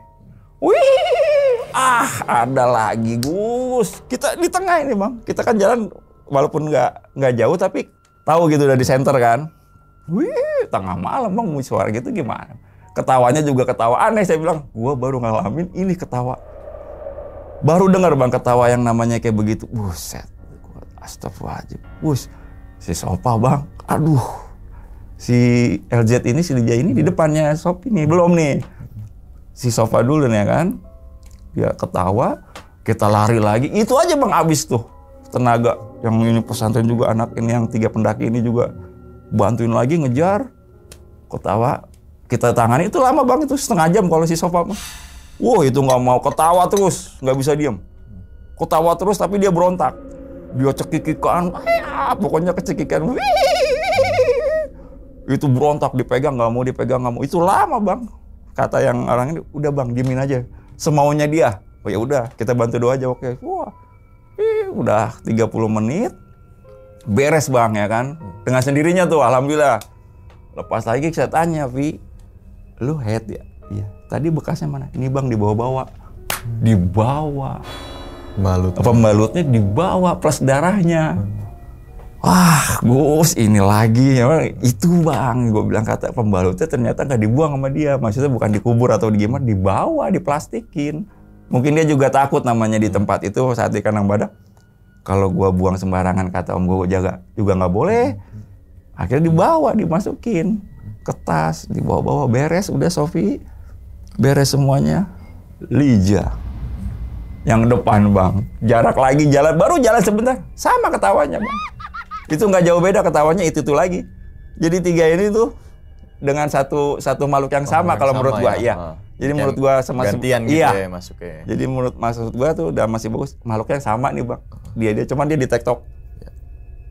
ada lagi Gus. Kita di tengah ini bang. Kita kan jalan walaupun nggak jauh tapi tahu gitu udah di center kan. Tengah malam bang suara gitu gimana? Ketawanya juga ketawa aneh. Saya bilang, gua baru ngalamin ini ketawa. Baru dengar bang ketawa yang namanya kayak begitu. Buset, astagfirullahaladzim. Si sofa bang, aduh. Si LZ ini, si Lija ini di depannya Sopi nih, belum nih. Si sofa dulu nih kan, dia ketawa, kita lari lagi, itu aja bang abis tuh tenaga. Yang ini pesantren juga anak ini yang 3 pendaki ini juga bantuin lagi ngejar, ketawa, kita tangani itu lama bang itu setengah jam kalau si sofa mah. Itu nggak mau ketawa terus, nggak bisa diam, ketawa terus tapi dia berontak, dia cekikikan, pokoknya kecekikan, itu berontak dipegang nggak mau, itu lama bang. Kata yang orang ini, udah bang, diemin aja. Semaunya dia. Oh ya udah, kita bantu doa aja, oke. Wah, udah 30 menit, beres bang ya kan. Dengan sendirinya tuh, alhamdulillah. Lepas lagi saya tanya, Vi, lu head ya? Iya. Tadi bekasnya mana? Ini bang dibawa-bawa. Dibawa. Pembalutnya dibawa plus darahnya. Wah, Gus, ini lagi ya, itu bang, gue bilang kata pembalutnya ternyata nggak dibuang sama dia, maksudnya bukan dikubur atau gimana, dibawa, diplastikin. Mungkin dia juga takut namanya di tempat itu saat di kandang badak. Kalau gue buang sembarangan kata om gue jaga juga nggak boleh. Akhirnya dibawa, dimasukin ke tas, dibawa-bawa beres, udah Sofi, beres semuanya, Lija. Yang depan bang, jarak lagi jalan, baru jalan sebentar, sama ketawanya bang. Itu nggak jauh beda ketawanya itu tuh lagi. Jadi 3 ini tuh dengan satu makhluk yang sama kalau menurut gua, iya. Jadi menurut gua sama gantian gitu ya masuknya. Jadi maksud gua tuh udah masih bagus, makhluk yang sama nih bang. Dia cuman dia di TikTok.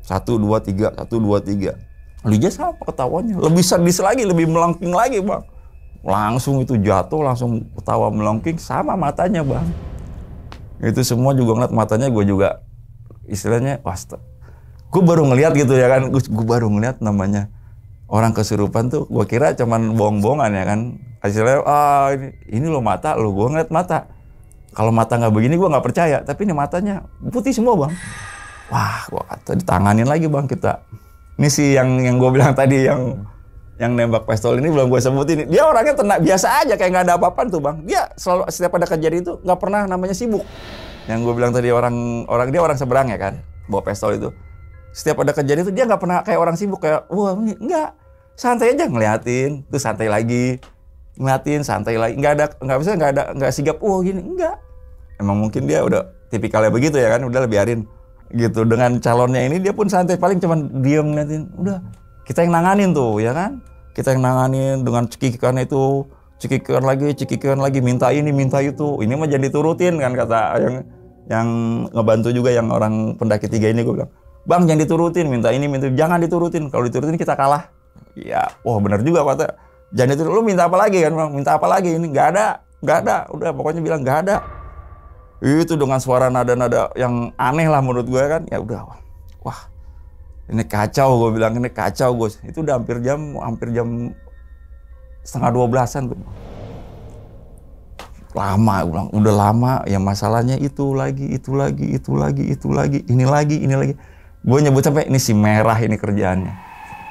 1, 2, 3, 1, 2, 3. Dia sama ketawanya, lebih sadis lagi, lebih melengking lagi bang. Langsung itu jatuh, langsung ketawa melengking sama matanya bang. Itu semua juga ngeliat matanya, gue juga istilahnya gue baru ngeliat gitu ya kan, gue baru ngeliat namanya orang kesurupan tuh, gue kira cuman bohong-bohongan ya kan. Hasilnya ini lo mata lo, gue ngeliat mata. Kalau mata nggak begini gue nggak percaya, tapi ini matanya putih semua bang. Wah, gue kata ditanganin lagi bang kita. Ini sih yang gue bilang tadi yang nembak pistol ini belum gue sebutin. Dia orangnya tenang biasa aja, kayak nggak ada apa-apaan tuh bang. Dia selalu setiap ada kejadian itu nggak pernah namanya sibuk. Yang gue bilang tadi dia orang seberang ya kan, bawa pistol itu. Setiap ada kejadian itu dia nggak pernah kayak orang sibuk kayak wah enggak, santai aja ngeliatin, tuh santai lagi, ngeliatin santai lagi, nggak sigap gini, enggak. Emang mungkin dia udah tipikalnya begitu ya kan, udah biarin gitu. Dengan calonnya ini dia pun santai, paling cuman diem ngeliatin, udah kita yang nanganin tuh ya kan, kita yang nanganin dengan cekikikan itu, cekikikan lagi, minta ini minta itu, ini mah jadi turutin kan kata yang ngebantu juga yang orang pendaki 3 ini. Gue bilang, bang jangan diturutin, minta ini minta, jangan diturutin, kalau diturutin kita kalah. Ya, wah benar juga kata, jangan diturutin, lu minta apa lagi kan bang, minta apa lagi, ini nggak ada, udah pokoknya bilang nggak ada. Itu dengan suara nada-nada yang aneh lah menurut gue kan, ya udah, wah ini kacau, gue bilang ini kacau Gus. Itu udah hampir jam 11:30 tuh. Lama, gue bilang, udah lama ya masalahnya itu lagi, ini lagi. Gue nyebut sampai ini si merah ini kerjaannya.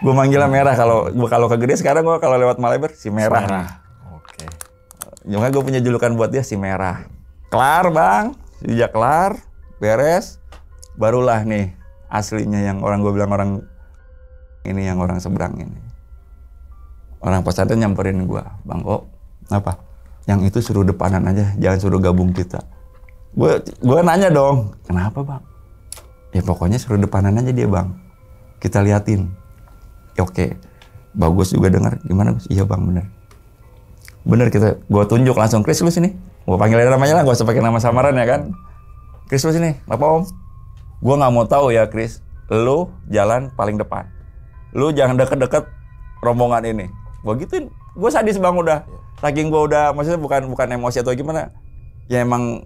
Gue manggilnya merah kalau ke Gede sekarang gue kalau lewat Maleber si merah. Oke. Cuma gue punya julukan buat dia si merah. Kelar bang, sejak kelar, beres, barulah nih aslinya yang gue bilang orang ini yang orang seberang ini. Orang pesantren nyamperin gue, bang kok apa? Yang itu suruh depanan aja, jangan suruh gabung kita. Gue nanya dong, kenapa bang? Ya pokoknya suruh depanan aja dia bang, kita liatin. Ya, oke, bagus juga dengar, gimana Gus? Iya bang bener gue tunjuk langsung, Chris lu sini. Gue panggil namanya lah, gue usah pakai nama samaran ya kan. Chris lu sini, apa om? Gue nggak mau tahu ya Chris, lu jalan paling depan, lu jangan deket-deket rombongan ini. Gue gituin, gue sadis bang udah. Saking gue udah, maksudnya bukan emosi atau gimana. Ya emang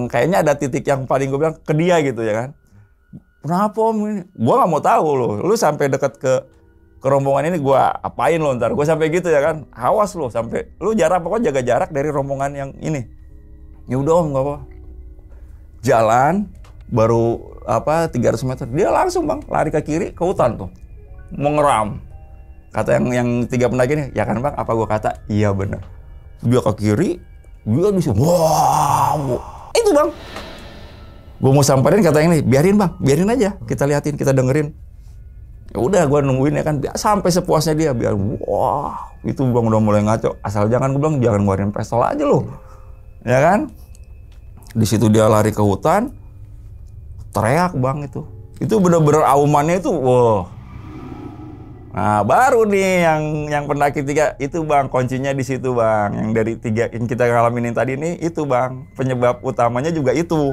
kayaknya ada titik yang paling gue bilang ke dia gitu ya kan. Kenapa om ini? Gue nggak mau tahu lu sampai deket ke rombongan ini gue apain lo ntar. Gue sampai gitu ya kan. Awas lu sampai lu pokoknya jaga jarak dari rombongan yang ini. Ya udah om, nggak apa. Jalan baru 300 meter dia langsung bang lari ke kiri ke hutan tuh mengeram. Kata yang 3 pendaki ini, ya kan bang, apa gue kata? Iya bener. Dia ke kiri, dia bisa, wow, itu bang. Gue mau samperin kata yang ini, biarin aja, kita liatin, kita dengerin. Ya udah, gue nungguin ya kan, sampai sepuasnya dia, biar, wah, itu bang udah mulai ngaco. Asal jangan, gue bilang, jangan ngeluarin pistol aja loh, ya kan? Di situ dia lari ke hutan, teriak bang itu bener-bener aumannya itu, wow. Nah baru nih yang pendaki 3 itu bang, kuncinya di situ bang. Yang dari 3 yang kita ngalamin tadi ini itu bang, penyebab utamanya juga itu,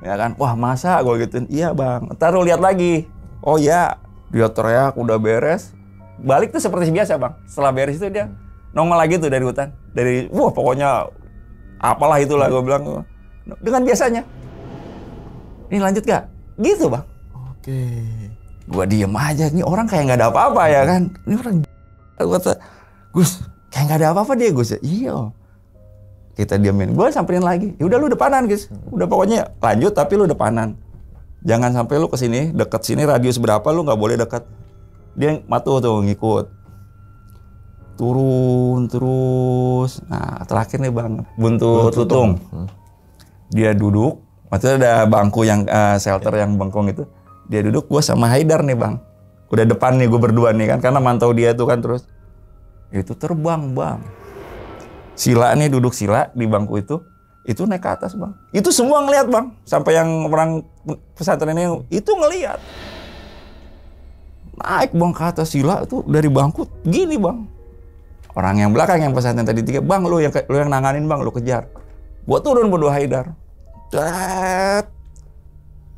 ya kan? Wah masa gue gituin? Iya bang. Ntar lu lihat lagi. Oh ya, dia teriak udah beres. Balik tuh seperti biasa bang. Setelah beres itu dia nongol lagi tuh dari hutan. Wah pokoknya apalah itulah gue bilang dengan biasanya. Ini lanjut gak? Gitu bang. Oke. Gua diem aja, nih orang kayak nggak ada apa-apa ya kan? Ini orang, gua kata, Gus, kayak nggak ada apa-apa dia Gus ya. Iya. Kita diamin, gua samperin lagi. Ya udah lu depanan Gus, udah pokoknya lanjut tapi lu depanan. Jangan sampai lu kesini deket sini radius berapa lu nggak boleh dekat. Dia matuh tuh ngikut. Turun terus. Nah terakhir nih bang, buntut tutung. Dia duduk, maksudnya ada bangku yang shelter yang bengkong itu. Dia duduk, gue sama Haidar nih bang. Udah depan nih gue berdua nih kan, karena mantau dia tuh kan terus. Itu terbang bang. Sila nih duduk sila di bangku itu naik ke atas bang. Itu semua ngeliat bang. Sampai yang orang pesantren ini itu ngeliat. naik bang ke atas Sila tuh dari bangku gini bang. Orang yang belakang yang pesantren tadi 3, bang lu yang nanganin bang, lu kejar. Gua turun berdua Haidar.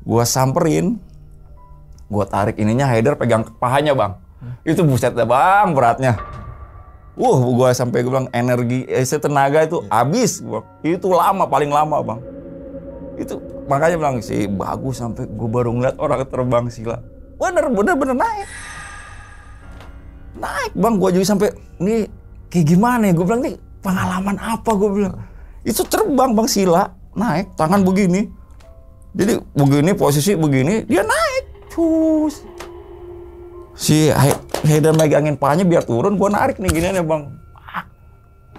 Gua samperin, gua tarik ininya, Haidar pegang pahanya bang. Itu buset dah bang beratnya. Gua sampai bilang energi, tenaga itu habis bang. Itu lama, paling lama bang. Itu makanya bilang sih bagus sampai gua baru ngeliat orang terbang Sila. Bener naik bang. Gue juga sampai ini kayak gimana ya, gue bilang nih pengalaman apa, gue bilang itu terbang bang Sila, naik tangan begini, jadi begini posisi begini dia naik, cus si Haidar megangin pahanya biar turun, gue narik nih gini nih bang,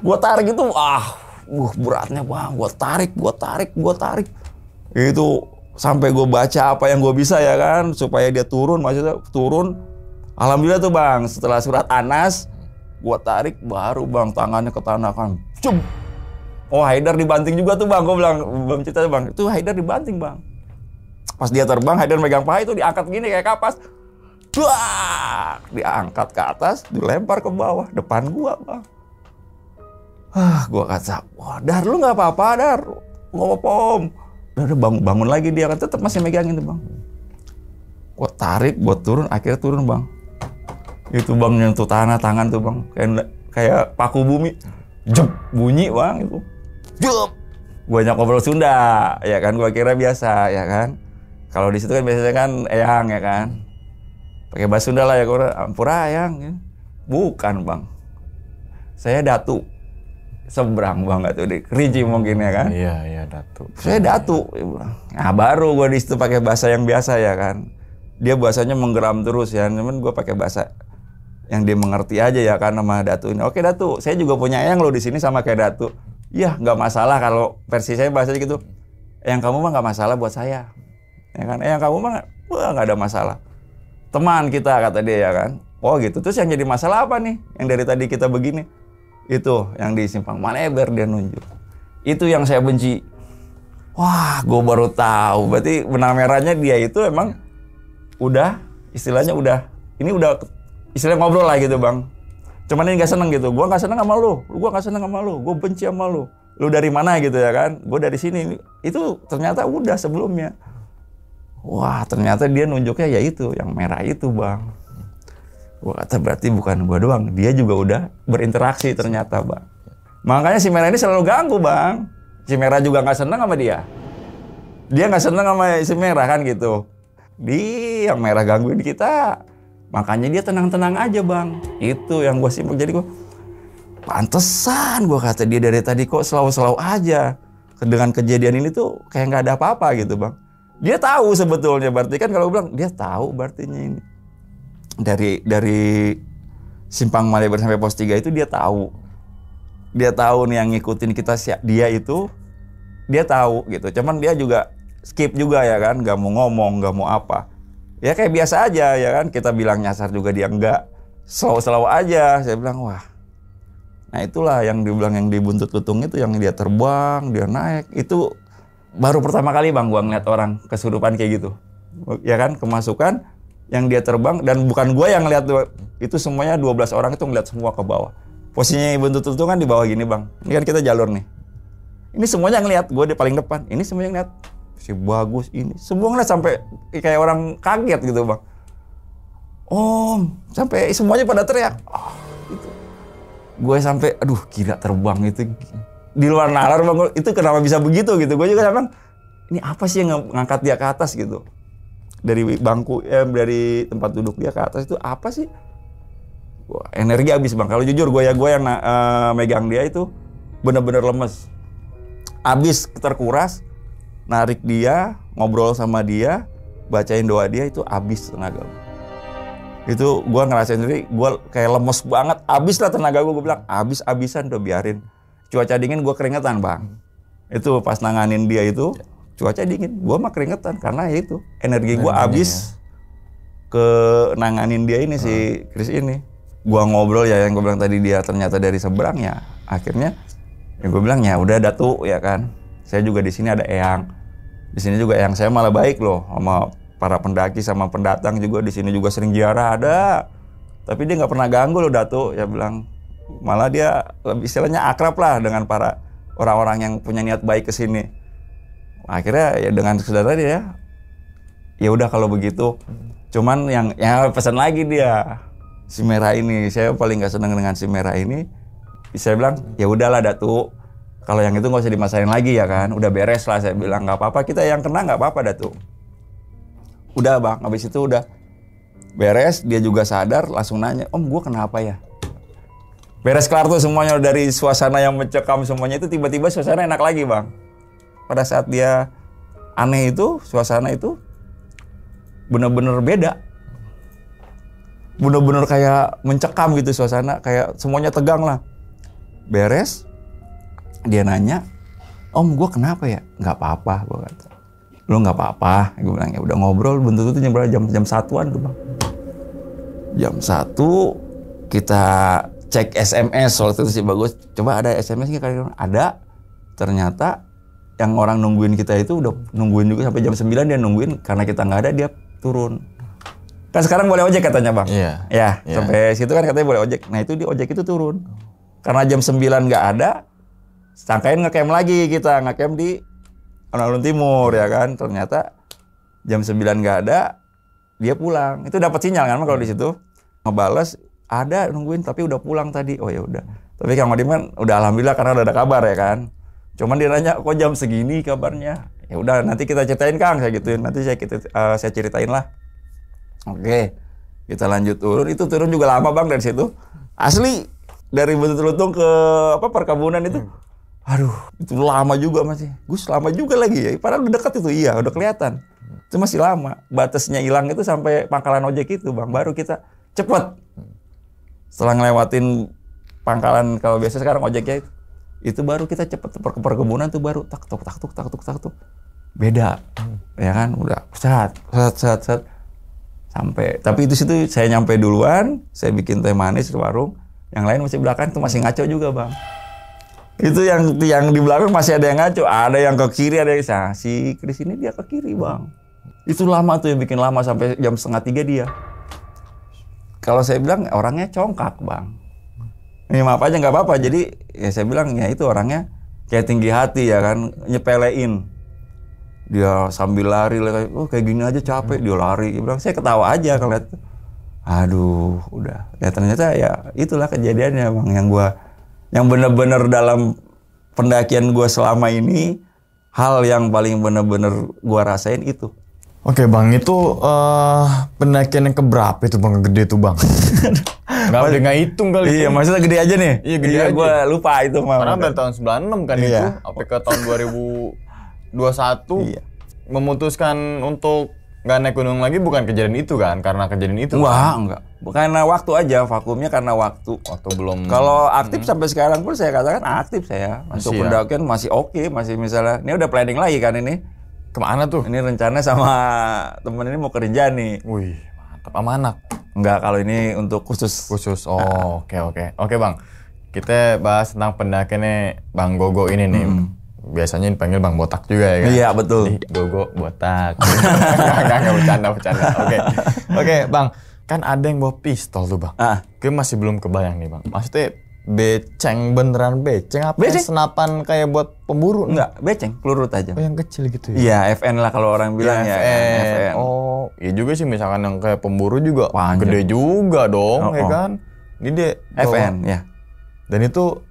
gue tarik itu beratnya bang, gue tarik itu sampai gue baca apa yang gue bisa ya kan, supaya dia turun, maksudnya turun. Alhamdulillah tuh bang, setelah surat Anas, gue tarik baru bang tangannya ke tanah kan. Cum. Oh Haidar dibanting juga tuh bang, gue bilang, belum cerita bang, itu Haidar dibanting bang. Pas dia terbang, Haidar megang paha itu diangkat gini kayak kapas. Duak! Diangkat ke atas, dilempar ke bawah, depan gue bang. Gue kata, wah Dar lu gak apa-apa Dar, gak apa-apa om. Udah bangun lagi dia kan tetap masih megangin tuh bang. Gua tarik, buat turun, akhirnya turun bang. Itu bang nyentuh tangan tuh bang, kayak paku bumi, jep bunyi bang itu, jep. Gua ngobrol Sunda, ya kan, gua kira biasa, ya kan. Kalau di situ kan biasanya kan eyang, ya kan. Pakai bahasa Sunda lah ya, gua ampura eyang. Ya. Bukan bang, saya Datu. Seberang banget tuh di Kerinci mungkin ya kan. Iya Datu. Saya Datu. Nah baru gue di situ pakai bahasa yang biasa ya kan. Dia bahasanya menggeram terus ya. Cuman gue pakai bahasa yang dia mengerti aja ya kan sama Datu ini. Oke Datu, saya juga punya eyang lo di sini sama kayak Datu. Iya nggak masalah kalau versi saya bahasanya gitu. Eyang kamu mah nggak masalah buat saya. Ya kan. Eyang kamu mah nggak ada masalah. Teman kita kata dia ya kan. Oh gitu. Terus yang jadi masalah apa nih? Yang dari tadi kita begini. Itu yang di Simpang Maneber dia nunjuk. Itu yang saya benci. Wah, gue baru tahu. Berarti benang merahnya dia itu emang udah istilahnya ini udah istilahnya ngobrol lah gitu bang. Cuman ini gak seneng gitu. Gue gak seneng sama lu. Gue gak seneng sama lu. Gue benci sama lu. Lu dari mana gitu ya kan? Gue dari sini. Itu ternyata udah sebelumnya. Wah, ternyata dia nunjuknya ya itu, yang merah itu bang. Gue kata berarti bukan gue doang, dia juga udah berinteraksi ternyata bang. Makanya si merah ini selalu ganggu bang. Si merah juga nggak seneng sama dia. Dia nggak seneng sama si merah kan gitu. Dia yang merah gangguin kita. Makanya dia tenang-tenang aja bang. Itu yang gue simpel. Jadi gue pantesan gue kata dia dari tadi kok selalu aja. Dengan kejadian ini tuh kayak nggak ada apa-apa gitu bang. Dia tahu sebetulnya, berarti kan kalau gue bilang dia tahu berartinya ini. Dari Simpang Maneber sampai pos 3 itu dia tahu. Dia tahu nih yang ngikutin kita, dia itu dia tahu gitu. Cuman dia juga skip juga ya kan, nggak mau ngomong, nggak mau apa. Ya kayak biasa aja ya kan, kita bilang nyasar juga dia enggak. Selalu aja. Saya bilang wah. Nah itulah yang dibilang yang dibuntut lutung itu, yang dia terbang, dia naik. Itu baru pertama kali bang gua ngeliat orang kesurupan kayak gitu. Ya kan, kemasukan yang dia terbang, dan bukan gue yang ngeliat itu, semuanya 12 orang itu ngeliat semua ke bawah. Posisinya buntut lutung kan di bawah gini bang. Ini kan kita jalur nih. Ini semuanya ngeliat, gue di paling depan. Ini semuanya ngeliat. Si bagus ini. Semua ngeliat sampai kayak orang kaget gitu bang. Om, sampai semuanya pada teriak. Gitu. Gue sampai, aduh gila terbang itu. Di luar nalar bang, itu kenapa bisa begitu gitu. Gue juga bilang, ini apa sih yang ngangkat dia ke atas gitu. Dari bangku, dari tempat duduk dia ke atas itu apa sih? Wah, energi habis bang. Kalau jujur gue yang megang dia itu bener-bener lemes. Habis terkuras, narik dia, ngobrol sama dia, bacain doa dia itu habis tenaga. Itu gue ngerasain sendiri, gue kayak lemes banget. Habis lah tenaga gue bilang habis-habisan udah biarin. Cuaca dingin gue keringetan bang. Itu pas nanganin dia itu. Cuaca dingin, gue mah keringetan karena ya itu energi gue habis ke nanganin dia ini si Chris ini. Gue ngobrol ya yang gue bilang tadi, dia ternyata dari seberang ya. Akhirnya yang gue bilang ya udah Datu ya kan. Saya juga di sini ada eyang. Di sini juga eyang saya malah baik loh sama para pendaki sama pendatang juga di sini juga sering ziarah ada. Tapi dia nggak pernah ganggu loh Datuk, ya bilang. Malah dia lebih istilahnya akrab lah dengan para orang-orang yang punya niat baik ke sini. Akhirnya ya dengan kesadaran dia, ya udah kalau begitu. Cuman yang pesan lagi dia si merah ini, saya paling nggak senang dengan si merah ini. Saya bilang ya udahlah Datuk, kalau yang itu nggak usah dimasain lagi ya kan, udah beres lah. Saya bilang nggak apa-apa, kita yang kena nggak apa-apa Datuk. Udah bang, habis itu udah beres, dia juga sadar, langsung nanya, Om gue kenapa ya? Beres kelar tuh semuanya dari suasana yang mencekam semuanya itu tiba-tiba suasana enak lagi bang. Pada saat dia aneh itu, suasana itu bener-bener beda. Bener-bener kayak mencekam gitu suasana, kayak semuanya tegang lah. Beres, dia nanya, Om gue kenapa ya? Nggak apa-apa, gue kata. Lu nggak apa-apa, gue bilang ya udah ngobrol. Bentuk itu jam 1-an tuh bang. Jam 1 kita cek SMS waktu itu sih bagus. Coba ada SMS-nya kali ada. Ternyata yang orang nungguin kita itu udah nungguin juga sampai jam 9 dia nungguin, karena kita nggak ada dia turun. Kan sekarang boleh ojek katanya bang. Iya. Ya, sampai situ kan katanya boleh ojek. Nah itu di ojek itu turun. Karena jam 9 nggak ada, sangkain ngecamp lagi kita, ngecamp di alun-alun timur ya kan. Ternyata jam 9 nggak ada, dia pulang. Itu dapat sinyal kan kalau di situ. Ngebales, ada nungguin tapi udah pulang tadi. Oh ya udah. Tapi Kang Wadim kan udah alhamdulillah karena udah ada kabar ya kan. Cuman dia nanya kok jam segini kabarnya. Ya udah nanti kita ceritain Kang, saya gituin. Nanti saya ceritain lah. Oke. Kita lanjut turun. Itu turun juga lama bang dari situ. Asli dari Batu Telutung ke perkebunan itu. Aduh, itu lama juga masih. Gus lama juga lagi ya. Padahal udah dekat itu, iya udah kelihatan. Itu masih lama. Batasnya hilang itu sampai pangkalan ojek itu bang. Baru kita cepet. Setelah ngelewatin pangkalan, kalau biasa sekarang ojeknya itu baru kita cepet ke perkebunan tuh baru tak tuk beda ya kan, udah sat sampai. Tapi itu situ saya nyampe duluan, saya bikin teh manis di warung, yang lain masih belakang tuh masih ngaco juga bang. Itu yang di belakang masih ada yang ngaco, ada yang ke kiri, ada yang si Kris ini dia ke kiri bang. Itu lama tuh yang bikin lama sampai jam 2:30 dia. Kalau saya bilang orangnya congkak bang. Ini maaf aja nggak apa-apa. Jadi ya saya bilang ya itu orangnya kayak tinggi hati ya kan, nyepelein. Dia sambil lari, oh kayak gini aja capek, dia lari. Dia bilang saya ketawa aja kalau lihat. Aduh, udah. Ya ternyata ya itulah kejadiannya bang, yang benar-benar dalam pendakian gua selama ini, hal yang paling benar-benar gua rasain itu. Oke bang, itu pendakian yang keberapa itu bang? Gede tuh bang. Nggak hitung kali. Iya, maksudnya gede aja nih. Iya gede aja. Gue lupa itu mah. Karena dari tahun 96 kan itu, sampai ke tahun 2021 iya. Memutuskan untuk nggak naik gunung lagi bukan kejadian itu kan? Karena kejadian itu. Wah, enggak. Karena waktu aja, vakumnya karena waktu. Waktu belum. Kalau aktif sampai sekarang pun saya katakan aktif saya. Untuk pendakian masih oke, masih misalnya. Ini udah planning lagi kan ini. Kemana tuh? Ini rencana sama temen ini mau ke Rinjani. Wih, mantap. Amanah. Enggak, kalau ini untuk khusus. Oh, oke bang. Kita bahas tentang pendakiannya Bang Gogo ini nih. Biasanya dipanggil Bang Botak juga ya kan? Iya, betul. Gogo Botak. Enggak bercanda. Oke, Bang. Kan ada yang bawa pistol tuh bang. Gue masih belum kebayang nih bang. Maksudnya beceng beneran beceng apa senapan kayak buat pemburu? Enggak, beceng, peluru tajam. Oh yang kecil gitu ya? Iya, FN lah kalau orang bilang ya. FN. Oh, iya juga sih misalkan yang kayak pemburu juga gede juga dong, ya kan? Ini dia FN, ya. Dan itu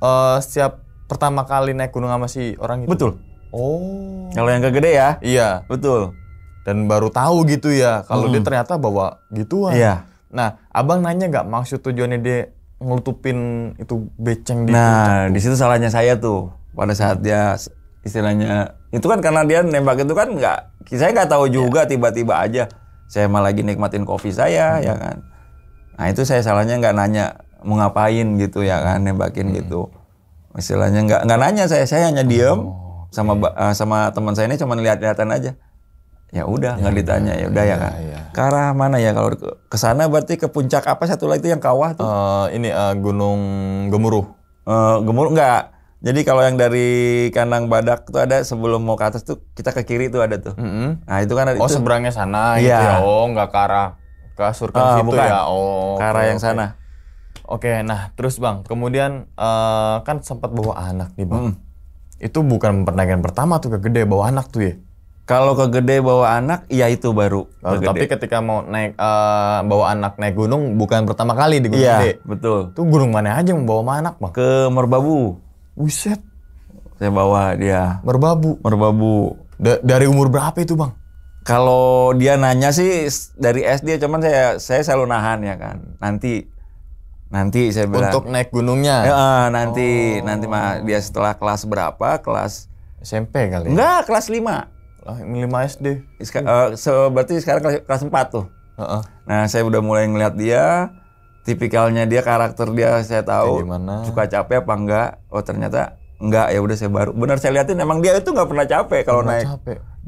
setiap pertama kali naik gunung sama si orang itu? Betul. Oh. Kalau yang kegede ya? Iya. Betul. Dan baru tahu gitu ya, kalau dia ternyata bawa gituan. Iya. Nah, abang nanya nggak maksud tujuannya dia ngelutupin itu beceng di Nah, di situ salahnya saya tuh. Pada saat dia istilahnya itu kan karena dia nembak itu kan saya nggak tahu juga tiba-tiba aja. Saya malah lagi nikmatin kopi saya ya kan. Nah, itu saya salahnya nggak nanya mau ngapain gitu ya kan, nembakin gitu. Istilahnya nggak nanya saya hanya diem sama teman saya ini cuma lihat-lihatan aja. Ya udah nggak ditanya ya udah ya kan. Ke arah mana ya kalau ke sana berarti ke puncak apa satu lagi itu yang kawah tuh? Ini Gunung Gemuruh. Gemuruh enggak. Jadi kalau yang dari kandang badak tuh ada sebelum mau ke atas tuh kita ke kiri tuh ada tuh. Nah itu kan ada. Oh itu. seberangnya sana gitu ya. Oh nggak ke arah surga situ bukan. ya. Oh ke arah yang sana. Oke, nah terus Bang, kemudian kan sempat bawa anak nih Bang. Itu bukan pernikahan pertama tuh ke gede bawa anak tuh ya? Kalau ke gede bawa anak, ya itu baru. Tapi ketika mau naik bawa anak naik gunung bukan pertama kali di Gunung Gede. Iya, betul. Tuh gunung mana aja mau bawa anak Bang? Ke Merbabu. Buset. Saya bawa dia. Merbabu. Dari umur berapa itu Bang? Kalau dia nanya sih dari SD, cuman saya selalu nahan ya kan. Nanti saya bilang. Untuk naik gunungnya? Ya, nanti mah dia setelah kelas berapa? Kelas SMP kali ya? Enggak, kelas 5. 5 SD. Berarti sekarang kelas 4 tuh. Nah, saya udah mulai ngeliat dia, tipikalnya dia, karakter dia saya tahu. Suka capek apa enggak? Oh, ternyata enggak, ya udah saya baru. Benar saya liatin emang dia itu enggak pernah capek kalau naik.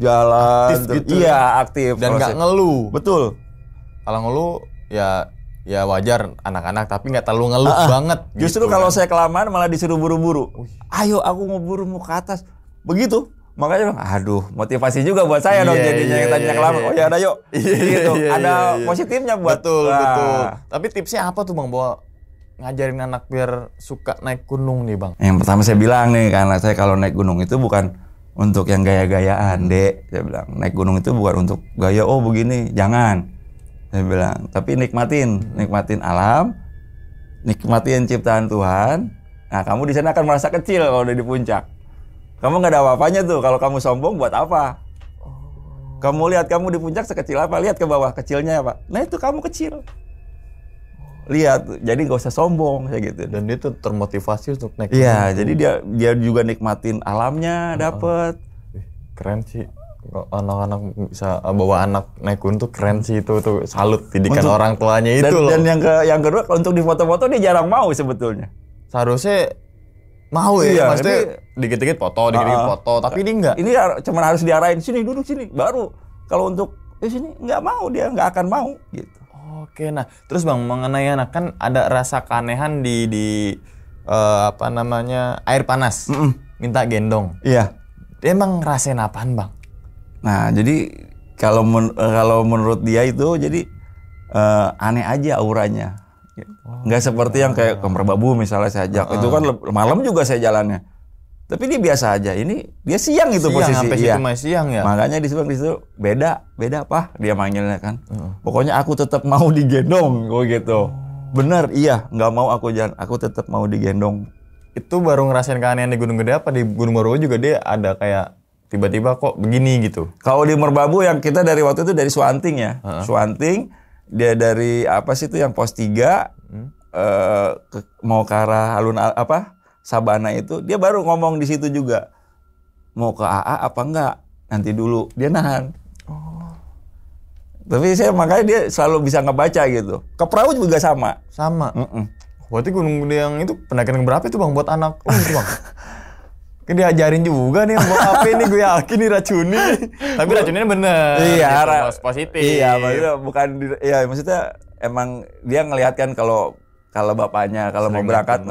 Jalan aktif gitu. Iya, aktif. Dan enggak ngeluh. Betul. Kalau ngeluh ya wajar anak-anak, tapi nggak terlalu ngeluh banget. Justru gitu, kalau kan. saya kelamaan malah disuruh buru-buru. Ayo aku mau ke atas. Begitu. Makanya bang, aduh motivasi juga buat saya dong jadinya yang tadinya kelamaan. Oh ya ada yuk. Gitu. Ada positifnya buat. Betul. Tapi tipsnya apa tuh Bang buat ngajarin anak biar suka naik gunung nih Bang? Yang pertama saya bilang nih, karena saya kalau naik gunung itu bukan untuk yang gaya-gayaan, Dek. Saya bilang, naik gunung itu bukan untuk gaya, oh begini, jangan. Saya bilang, tapi nikmatin alam, nikmatin ciptaan Tuhan. Nah, kamu di sana akan merasa kecil kalau udah di puncak. Kamu nggak ada apa-apanya tuh. Kalau kamu sombong buat apa? Kamu lihat kamu di puncak sekecil apa? Lihat ke bawah kecilnya apa? Nah itu kamu kecil. Lihat, jadi nggak usah sombong kayak gitu. Dan dia tuh termotivasi untuk naik. Iya, jadi dia juga nikmatin alamnya, dapet. Keren sih. Anak-anak bisa bawa anak naik gunung tuh keren sih, itu tuh salut didikan orang tuanya itu loh. Dan yang kedua untuk di foto-foto dia jarang mau sebetulnya. Seharusnya mau ya, maksudnya dikit-dikit foto, tapi dia enggak. Ini cuma harus diarahin, sini duduk sini, baru. Kalau untuk sini nggak mau, dia nggak akan mau gitu. Oke, nah terus Bang mengenai anak kan ada rasa keanehan di air panas, minta gendong. Iya. Dia emang ngerasain apaan Bang? Nah jadi kalau menurut dia itu jadi aneh aja auranya. Nggak seperti yang kayak ke Merbabu misalnya saya ajak. Itu kan malam juga saya jalannya. Tapi dia biasa aja. Ini dia siang itu posisi. Sampai situ masih siang ya. Makanya di situ beda apa dia manggilnya kan. Pokoknya aku tetap mau digendong kok gitu. Bener, iya, nggak mau aku jalan. Aku tetap mau digendong. Itu baru ngerasain keanehan di Gunung Gede apa di Gunung Merbabu juga dia ada kayak tiba-tiba kok begini gitu. Kalau di Merbabu yang kita dari waktu itu dari Suanting ya. Suanting dia dari apa sih itu yang pos 3 mau ke arah Sabana itu, dia baru ngomong di situ juga. Mau ke AA apa enggak? Nanti dulu. Dia nahan. Tapi makanya dia selalu bisa ngebaca gitu. Ke perahu juga sama. Berarti Gunung Gede yang itu pendakian berapa itu Bang buat anak? Itu Bang. Kan diajarin juga nih buat apa ini, gue yakin nih racuni. Tapi racunnya bener. Iya, gitu, positif. Iya, maksudnya bukan maksudnya emang dia ngelihat kan kalau bapaknya kalau mau berangkat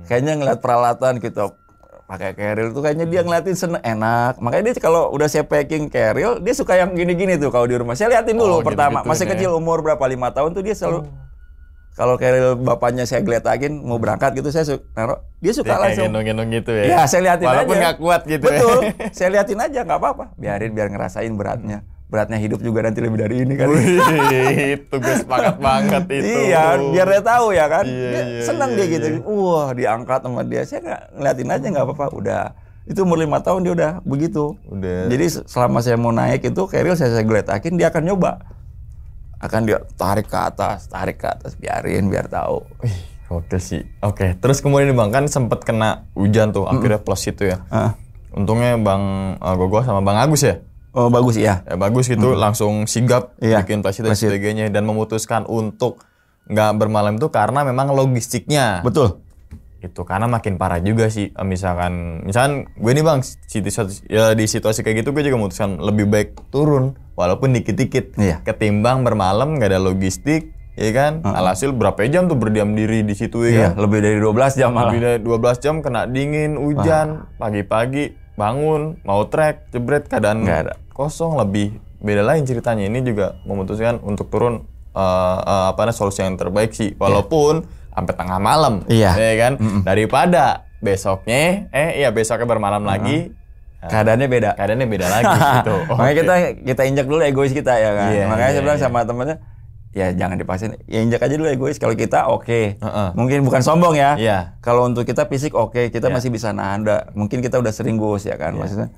kayaknya ngeliat peralatan gitu pakai carrier tuh kayaknya dia ngeliatin seneng, enak. Makanya dia kalau udah saya packing carrier, dia suka yang gini-gini tuh kalau di rumah. Saya liatin dulu pertama, gitu, masih kecil umur berapa 5 tahun tuh dia selalu kalau carrier bapaknya saya geletakin mau berangkat gitu, saya naruh, dia suka langsung gendong-gendong gitu ya. Ya, saya liatin walaupun aja. Nggak kuat gitu. Betul. Saya liatin aja nggak apa-apa. Biar ngerasain beratnya. Beratnya hidup juga nanti lebih dari ini kan. Itu gue sepakat banget itu. Iya, biar dia tahu ya kan. Iya, senang dia gitu. Wah, diangkat sama dia. Saya nggak ngeliatin aja nggak apa-apa. Udah. Itu umur 5 tahun dia udah begitu. Jadi selama saya mau naik itu carrier saya geletakin, dia akan nyoba. Akan dia tarik ke atas, biarin biar tahu. Oke sih. Oke, terus kemudian Bang kan sempat kena hujan tuh, akhirnya plus itu ya. Untungnya Bang Gogo sama Bang Agus ya. Oh bagus ya. Bagus gitu, langsung sigap bikin plasit dan sebagainya dan memutuskan untuk nggak bermalam itu karena memang logistiknya. Betul. Itu karena makin parah juga sih. Misalkan gue nih Bang di situasi kayak gitu gue juga memutuskan lebih baik turun walaupun dikit-dikit ketimbang bermalam nggak ada logistik ya kan? Alhasil berapa jam tuh berdiam diri di situ ya Iya, kan? lebih dari 12 jam malah. Lebih dari 12 jam kena dingin, hujan, pagi-pagi bangun, mau trek, jebret keadaan Nggak ada. kosong, lebih beda lain ceritanya. Ini juga memutuskan untuk turun solusi yang terbaik sih, walaupun sampai tengah malam, Iya. ya kan? Daripada besoknya, besoknya bermalam lagi, Keadaannya beda. keadaannya beda lagi gitu. Makanya kita injak dulu egois kita ya kan. Iya, Makanya iya, saya bilang iya. sama temennya, ya jangan dipaksain. Ya injak aja dulu egois. Kalau kita oke. Heeh. Mungkin bukan sombong ya. Iya. Kalau untuk kita fisik oke, kita masih bisa nahan. Mungkin kita udah sering gus ya kan maksudnya.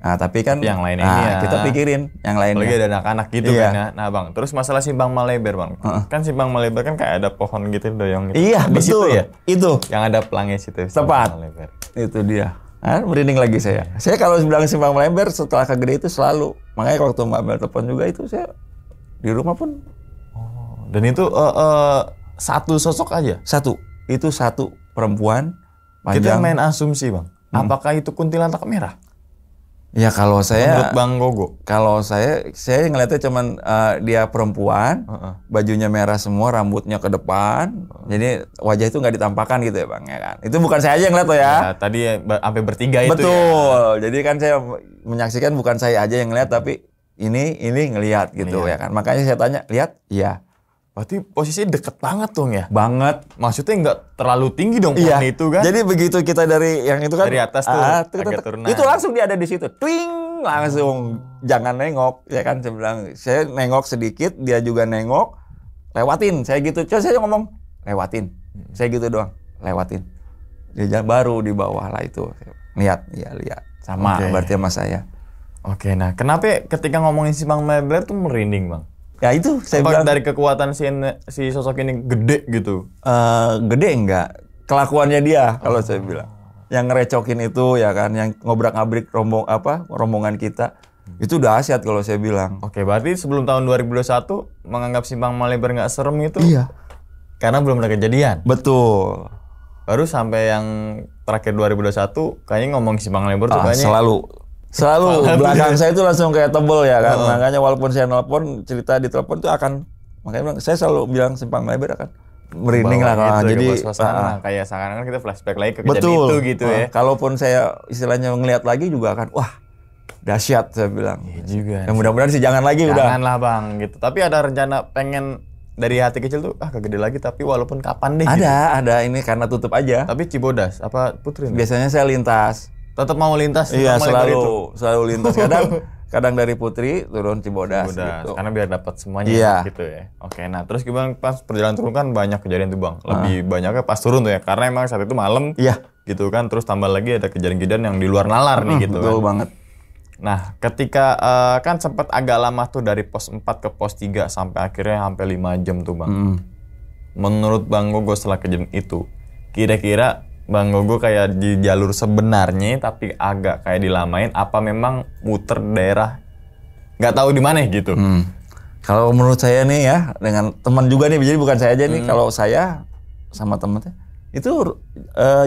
Nah tapi kan Yang lainnya ini ya. kita pikirin yang lainnya. Apalagi ada anak-anak gitu Iya. kan ya. Nah bang, terus masalah simpang Maleber bang. Kan simpang Maleber kan kayak ada pohon gitu doyong gitu. Iya Di situ betul. ya? Itu Yang ada pelangnya situ. Tepat. Simpang Maleber. itu dia. Merinding lagi saya. Saya kalau bilang simpang Maleber setelah ke Gede itu selalu. Makanya waktu Mbak Mel telepon juga itu saya di rumah pun Dan itu satu sosok aja. itu satu perempuan Kita panjang. main asumsi bang. Apakah itu kuntilanak merah? Ya kalau saya Menurut Bang Gogo. Kalau saya ngeliatnya cuman dia perempuan, bajunya merah semua, rambutnya ke depan, jadi wajah itu nggak ditampakkan gitu ya bang, ya kan? Itu bukan saya aja yang ngeliat loh ya. Ya, tadi sampai bertiga itu ya. Betul. Jadi kan saya menyaksikan bukan saya aja yang ngeliat, tapi ini ngelihat gitu ya kan. Makanya saya tanya, lihat? Iya. Berarti posisinya deket banget dong ya? Banget. Maksudnya nggak terlalu tinggi dong pohon itu kan? Jadi begitu kita dari yang itu kan Dari atas tuh, agak turunan. itu langsung dia ada di situ. Twing, langsung jangan nengok ya kan saya bilang. Saya nengok sedikit, dia juga nengok. Lewatin, saya gitu. Coba saya ngomong, lewatin. Saya gitu doang, lewatin. Dia baru di bawah lah itu. Lihat, ya lihat. Sama berarti sama saya. Oke, nah kenapa ketika ngomongin simpang Maleber tuh merinding bang? Ya itu saya Apa bilang dari kekuatan si sosok ini gede gitu? gede enggak kelakuannya dia kalau saya bilang. Yang ngerecokin itu ya kan, yang ngobrak-ngabrik rombongan kita. Itu dahsyat kalau saya bilang. Oke, berarti sebelum tahun 2021 menganggap simpang Maleber nggak serem itu? Iya. Karena belum ada kejadian. Betul. Baru sampai yang terakhir 2021 kayaknya ngomong simpang Maleber tuh kayaknya Selalu belakang saya itu langsung kayak tebel ya kan. Makanya walaupun saya nelpon, cerita di telepon itu akan, makanya bilang, saya selalu bilang simpang Maleber akan merinding lah kalau gitu, jadi kayak seakan-akan kita flashback lagi ke betul kejadian itu gitu ya. Kalaupun saya istilahnya ngelihat lagi juga akan wah dahsyat saya bilang. Iya juga. Ya mudah-mudahan sih jangan lagi udah. Janganlah bang gitu. Tapi ada rencana pengen dari hati kecil tuh kegede lagi tapi walaupun kapan deh gitu. Ada ini karena tutup aja. Tapi Cibodas apa Putri? Biasanya saya lintas. Tetap mau lintas? Iya Simpang Maleber itu? selalu lintas. Kadang dari Putri turun Cibodas gitu. Karena biar dapat semuanya Iya. gitu ya. Oke, nah terus gimana pas perjalanan turun kan banyak kejadian tuh bang. Lebih banyaknya pas turun tuh ya. Karena emang saat itu malam Iya. gitu kan. Terus tambah lagi ada kejadian-kejadian yang di luar nalar nih gitu Betul kan. banget. Nah ketika kan sempat agak lama tuh dari pos 4 ke pos 3 sampai akhirnya sampai 5 jam tuh bang. Menurut Bang Gogo setelah kejadian itu, kira-kira Bang Gogo kayak di jalur sebenarnya tapi agak kayak dilamain apa memang muter daerah nggak tahu di mana gitu. Kalau menurut saya nih ya dengan teman juga nih, jadi bukan saya aja nih. Kalau saya sama temennya itu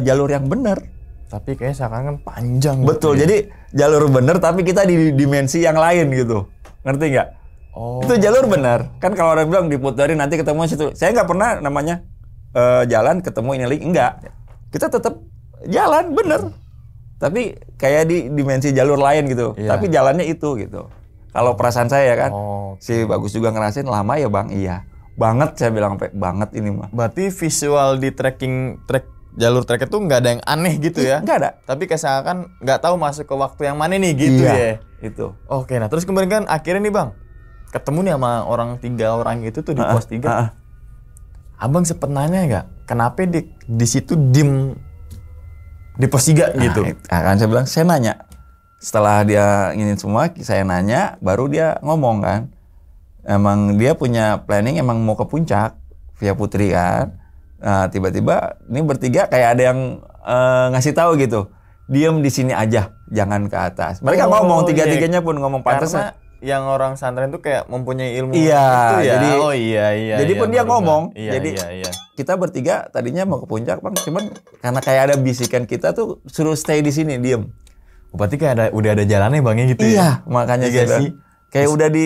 jalur yang benar. Tapi kayaknya seakan-akan panjang. Betul. gitu ya. Jadi jalur benar tapi kita di dimensi yang lain gitu. Ngerti nggak? Oh. Itu jalur benar. Kan kalau orang bilang diputerin nanti ketemu situ. Saya nggak pernah namanya jalan ketemu ini lagi, enggak. Kita tetap jalan bener. Tapi kayak di dimensi jalur lain gitu. Iya. Tapi jalannya itu gitu. Kalau perasaan saya kan, Oh, si Bagus juga ngerasain lama ya bang, iya. Banget saya bilang sampai banget ini mah. berarti visual di jalur trek itu nggak ada yang aneh gitu ya? Nggak ada. Tapi kayak seakan nggak tahu masuk ke waktu yang mana nih gitu ya. Itu. Oke, nah terus kemudian kan akhirnya nih bang, ketemu nih sama 3 orang gitu tuh di pos 3. Abang sempet nanya nggak, kenapa di situ dim di pos 3 gitu? Nah, kan saya bilang, saya nanya. Setelah dia ingin semua, saya nanya, baru dia ngomong kan. Emang dia punya planning emang mau ke puncak via Putri kan. Nah, tiba-tiba ini bertiga kayak ada yang ngasih tahu gitu. Diem di sini aja, jangan ke atas. Mereka ngomong tiga-tiganya pun ngomong pantas. Karena yang orang santren tuh kayak mempunyai ilmu Iya, itu ya. jadi- iya. jadi pun dia baru ngomong. nggak. Iya, Jadi iya. kita bertiga tadinya mau ke puncak bang, cuman karena kayak ada bisikan kita tuh suruh stay di sini, diem. Berarti kayak udah ada jalannya bang ya gitu ya? Iya, makanya Iya saya bilang, sih. kayak udah di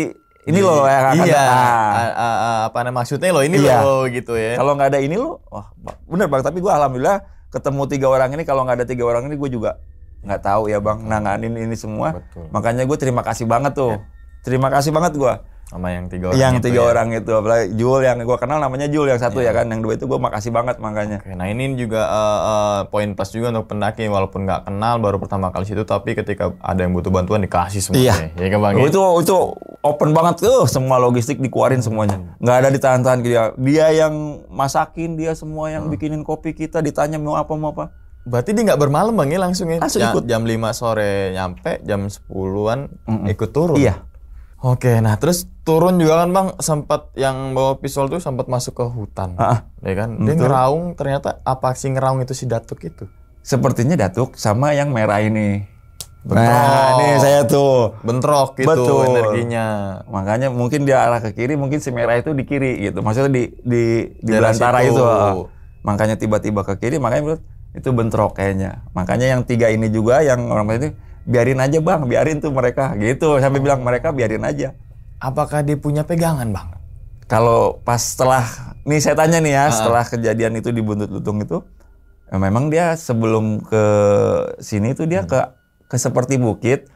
ini loh yang akan iya, nah. apa namanya maksudnya lo ini Iya. lo gitu ya. Kalau nggak ada ini lo, wah bener bang. Tapi gue alhamdulillah ketemu 3 orang ini. Kalau nggak ada 3 orang ini gue juga nggak tahu ya bang. Nanganin ini semua. Betul. Makanya gue terima kasih banget tuh. Terima kasih banget gue. Sama yang 3 orang Yang itu 3 ya. orang itu, apalagi Jul yang gue kenal namanya Jul yang satu ya kan. Yang 2 itu gue makasih banget makanya. Oke, nah ini juga poin plus juga untuk pendaki walaupun nggak kenal baru pertama kali situ tapi ketika ada yang butuh bantuan dikasih semuanya. Iya kan Bang? Ya? Itu open banget tuh, semua logistik dikeluarin semuanya. Nggak ada ditahan-tahan dia. Dia yang masakin, dia semua yang bikinin kopi kita, ditanya mau apa. Berarti dia nggak bermalam Bang ya langsung ya? Langsung ikut. Jam 5 sore nyampe, jam 10-an ikut turun. Iya. Oke, nah terus turun juga kan Bang sempat yang bawa pistol tuh sempat masuk ke hutan. Ya kan? Dia ngeraung, ternyata apa sih ngeraung itu si Datuk itu? Sepertinya Datuk sama yang merah ini. Bentrok. Nah, ini saya tuh. Bentrok gitu Betul. energinya. Makanya mungkin dia arah ke kiri, mungkin si merah itu di kiri gitu. Maksudnya di Daerah belantara situ. itu. Makanya tiba-tiba ke kiri, makanya itu bentrok kayaknya. Makanya yang 3 ini juga yang orang itu biarin aja bang, biarin tuh mereka gitu. Sampai bilang mereka biarin aja. Apakah dia punya pegangan Bang? Kalau pas setelah, nih saya tanya nih ya, setelah kejadian itu di Buntut Lutung itu, ya memang dia sebelum ke sini tuh dia ke seperti bukit,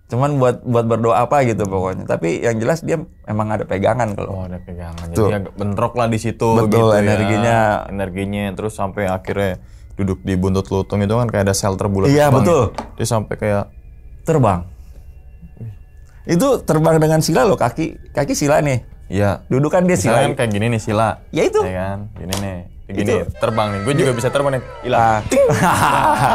cuman buat berdoa apa gitu pokoknya. Tapi yang jelas dia memang ada pegangan kalau. Oh, ada pegangan. Tuh. Jadi agak bentrok lah di situ. Betul, gitu energinya. ya. Energinya terus sampai akhirnya duduk di Buntut Lutung itu kan kayak ada shelter bulat. Iya, Bang, betul. ya. Dia sampai kayak Terbang. Itu terbang dengan sila loh, kaki sila nih. iya. Dudukan dia Misalnya sila. kan kayak gini nih Sila. Ya itu. Ya kan? Gini nih. Gini Itu. terbang nih. Gue juga bisa terbang nih. Hilang.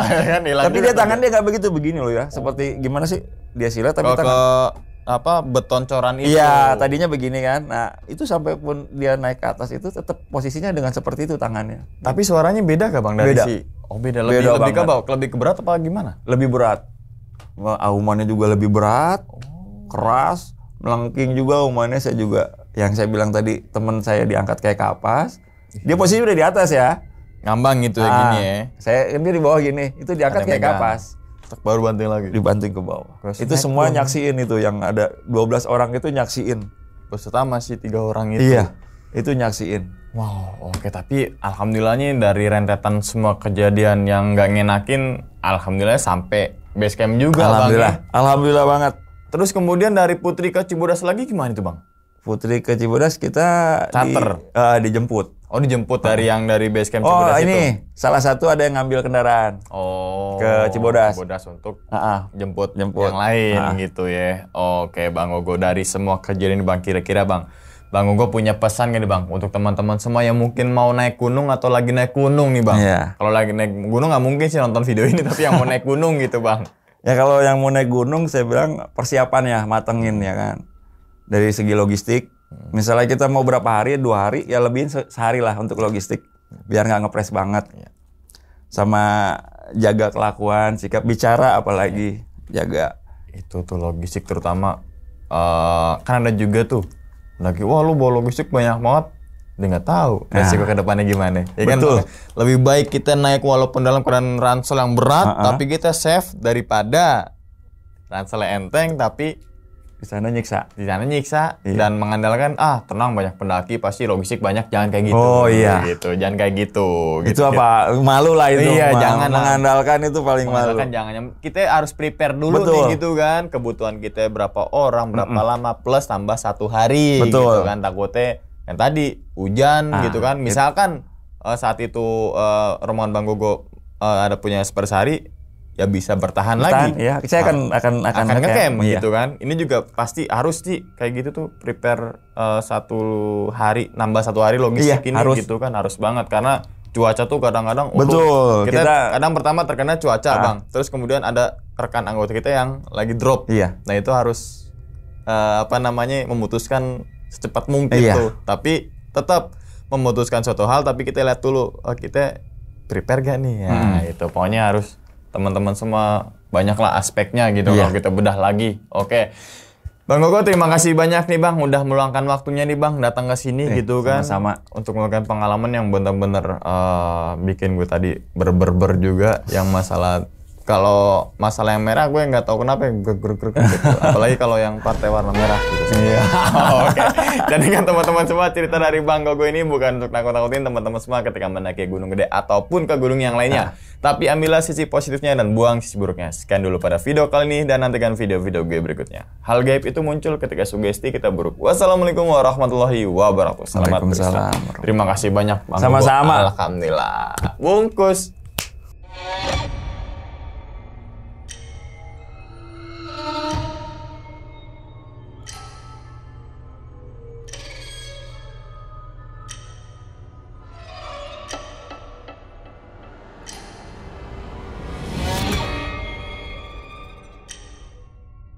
Kan hilang. Tapi juga dia tuh. tangan dia nggak begitu begini loh ya. Seperti gimana sih? Dia sila tapi Oh, ke tangan. apa beton coran itu. Iya, tadinya begini kan. Nah, itu sampai pun dia naik ke atas itu tetap posisinya dengan seperti itu tangannya. Tapi suaranya beda gak Bang dari Beda. si? Oh beda. Beda Lebih ke banget. bawah, lebih ke berat apa gimana? Lebih berat. Wah, aumannya juga lebih berat. Keras, melengking juga aumannya. Saya juga yang saya bilang tadi, teman saya diangkat kayak kapas. Dia posisinya udah di atas ya. Ngambang gitu ya gini ya. Saya kan dia di bawah gini, itu diangkat Ada kayak megang. kapas. Tak baru banting lagi. Dibanting ke bawah. Terus Itu naik semua dong. nyaksiin itu yang ada 12 orang itu nyaksiin. Beserta masih 3 orang itu. Iya, itu nyaksiin. Wow, oke tapi alhamdulillahnya dari rentetan semua kejadian yang nggak ngenakin, alhamdulillah sampai base camp juga Alhamdulillah, Bang. alhamdulillah banget. Terus kemudian dari Putri ke Cibodas lagi gimana itu Bang? Putri ke Cibodas kita Charter. dijemput. Oh dijemput dari yang dari base camp Oh Cibodas itu? ini salah satu ada yang ngambil kendaraan. Oh, Ke Cibodas. Cibodas untuk Ah, jemput Jemput. yang lain Ah. gitu ya. Oke Bang Ogo, dari semua kejadian ini Bang, kira-kira Bang Ogo punya pesan gak nih Bang untuk teman-teman semua yang mungkin mau naik gunung atau lagi naik gunung nih Bang? Iya. Kalau lagi naik gunung nggak mungkin sih nonton video ini, tapi yang mau naik gunung gitu Bang. Ya kalau yang mau naik gunung saya bilang persiapannya matengin ya kan. Dari segi logistik, misalnya kita mau berapa hari, 2 hari, ya lebihin sehari lah untuk logistik. Biar nggak ngepres banget. Sama jaga kelakuan, sikap bicara apalagi. Jaga. Itu tuh logistik terutama kan ada juga tuh lagi wah lu bawa logistik banyak banget, dia nggak tahu resiko ke depannya gimana. Ya kan Betul. lebih baik kita naik walaupun dalam keadaan ransel yang berat tapi kita safe daripada ransel enteng tapi Di sana nyiksa. di sana nyiksa Iya. dan mengandalkan tenang banyak pendaki pasti logistik banyak, jangan kayak gitu. Oh, iya. Gitu, jangan kayak gitu. Itu apa? Malu lah itu. Iya, jangan lah. mengandalkan itu paling malu. Kan jangan, kita harus prepare dulu Betul. nih gitu kan, kebutuhan kita berapa orang, berapa lama plus tambah 1 hari. Betul. Gitu kan, takutnya yang tadi hujan gitu kan. Misalkan saat itu rombongan Bang Gogo ada punya spare sehari, ya bisa bertahan lagi. Ya, saya akan ngecamp iya. gitu kan. Ini juga pasti harus sih kayak gitu tuh prepare 1 hari, nambah 1 hari logistik Iya, ini harus. gitu kan, harus banget karena cuaca tuh kadang-kadang Betul, kita kita- kadang pertama terkena cuaca Bang, terus kemudian ada rekan anggota kita yang lagi drop. Iya. Nah itu harus memutuskan secepat mungkin Iya. tuh, tapi tetap memutuskan suatu hal, tapi kita lihat dulu kita prepare gak nih ya. Itu pokoknya harus teman-teman semua banyaklah aspeknya gitu Iya. kalau kita bedah lagi. Oke. Bang Gogo terima kasih banyak nih Bang udah meluangkan waktunya nih Bang datang ke sini gitu kan. sama-sama. Untuk melakukan pengalaman yang benar-benar bikin gue tadi berber juga yang masalah Kalau masalah yang merah gue nggak tahu kenapa yang gitu. Apalagi kalau yang partai warna merah gitu. Iya. Oke. Dan ingat teman-teman semua, cerita dari Bang Gogo ini bukan untuk nakut-nakutin teman-teman semua ketika mendaki Gunung Gede ataupun ke gunung yang lainnya. Tapi ambillah sisi positifnya dan buang sisi buruknya. Sekian dulu pada video kali ini dan nantikan video-video gue berikutnya. Hal gaib itu muncul ketika sugesti kita buruk. Wassalamualaikum warahmatullahi wabarakatuh. Selamat beristirahat. Terima kasih banyak Bang Gogo. Sama-sama. Alhamdulillah. Bungkus.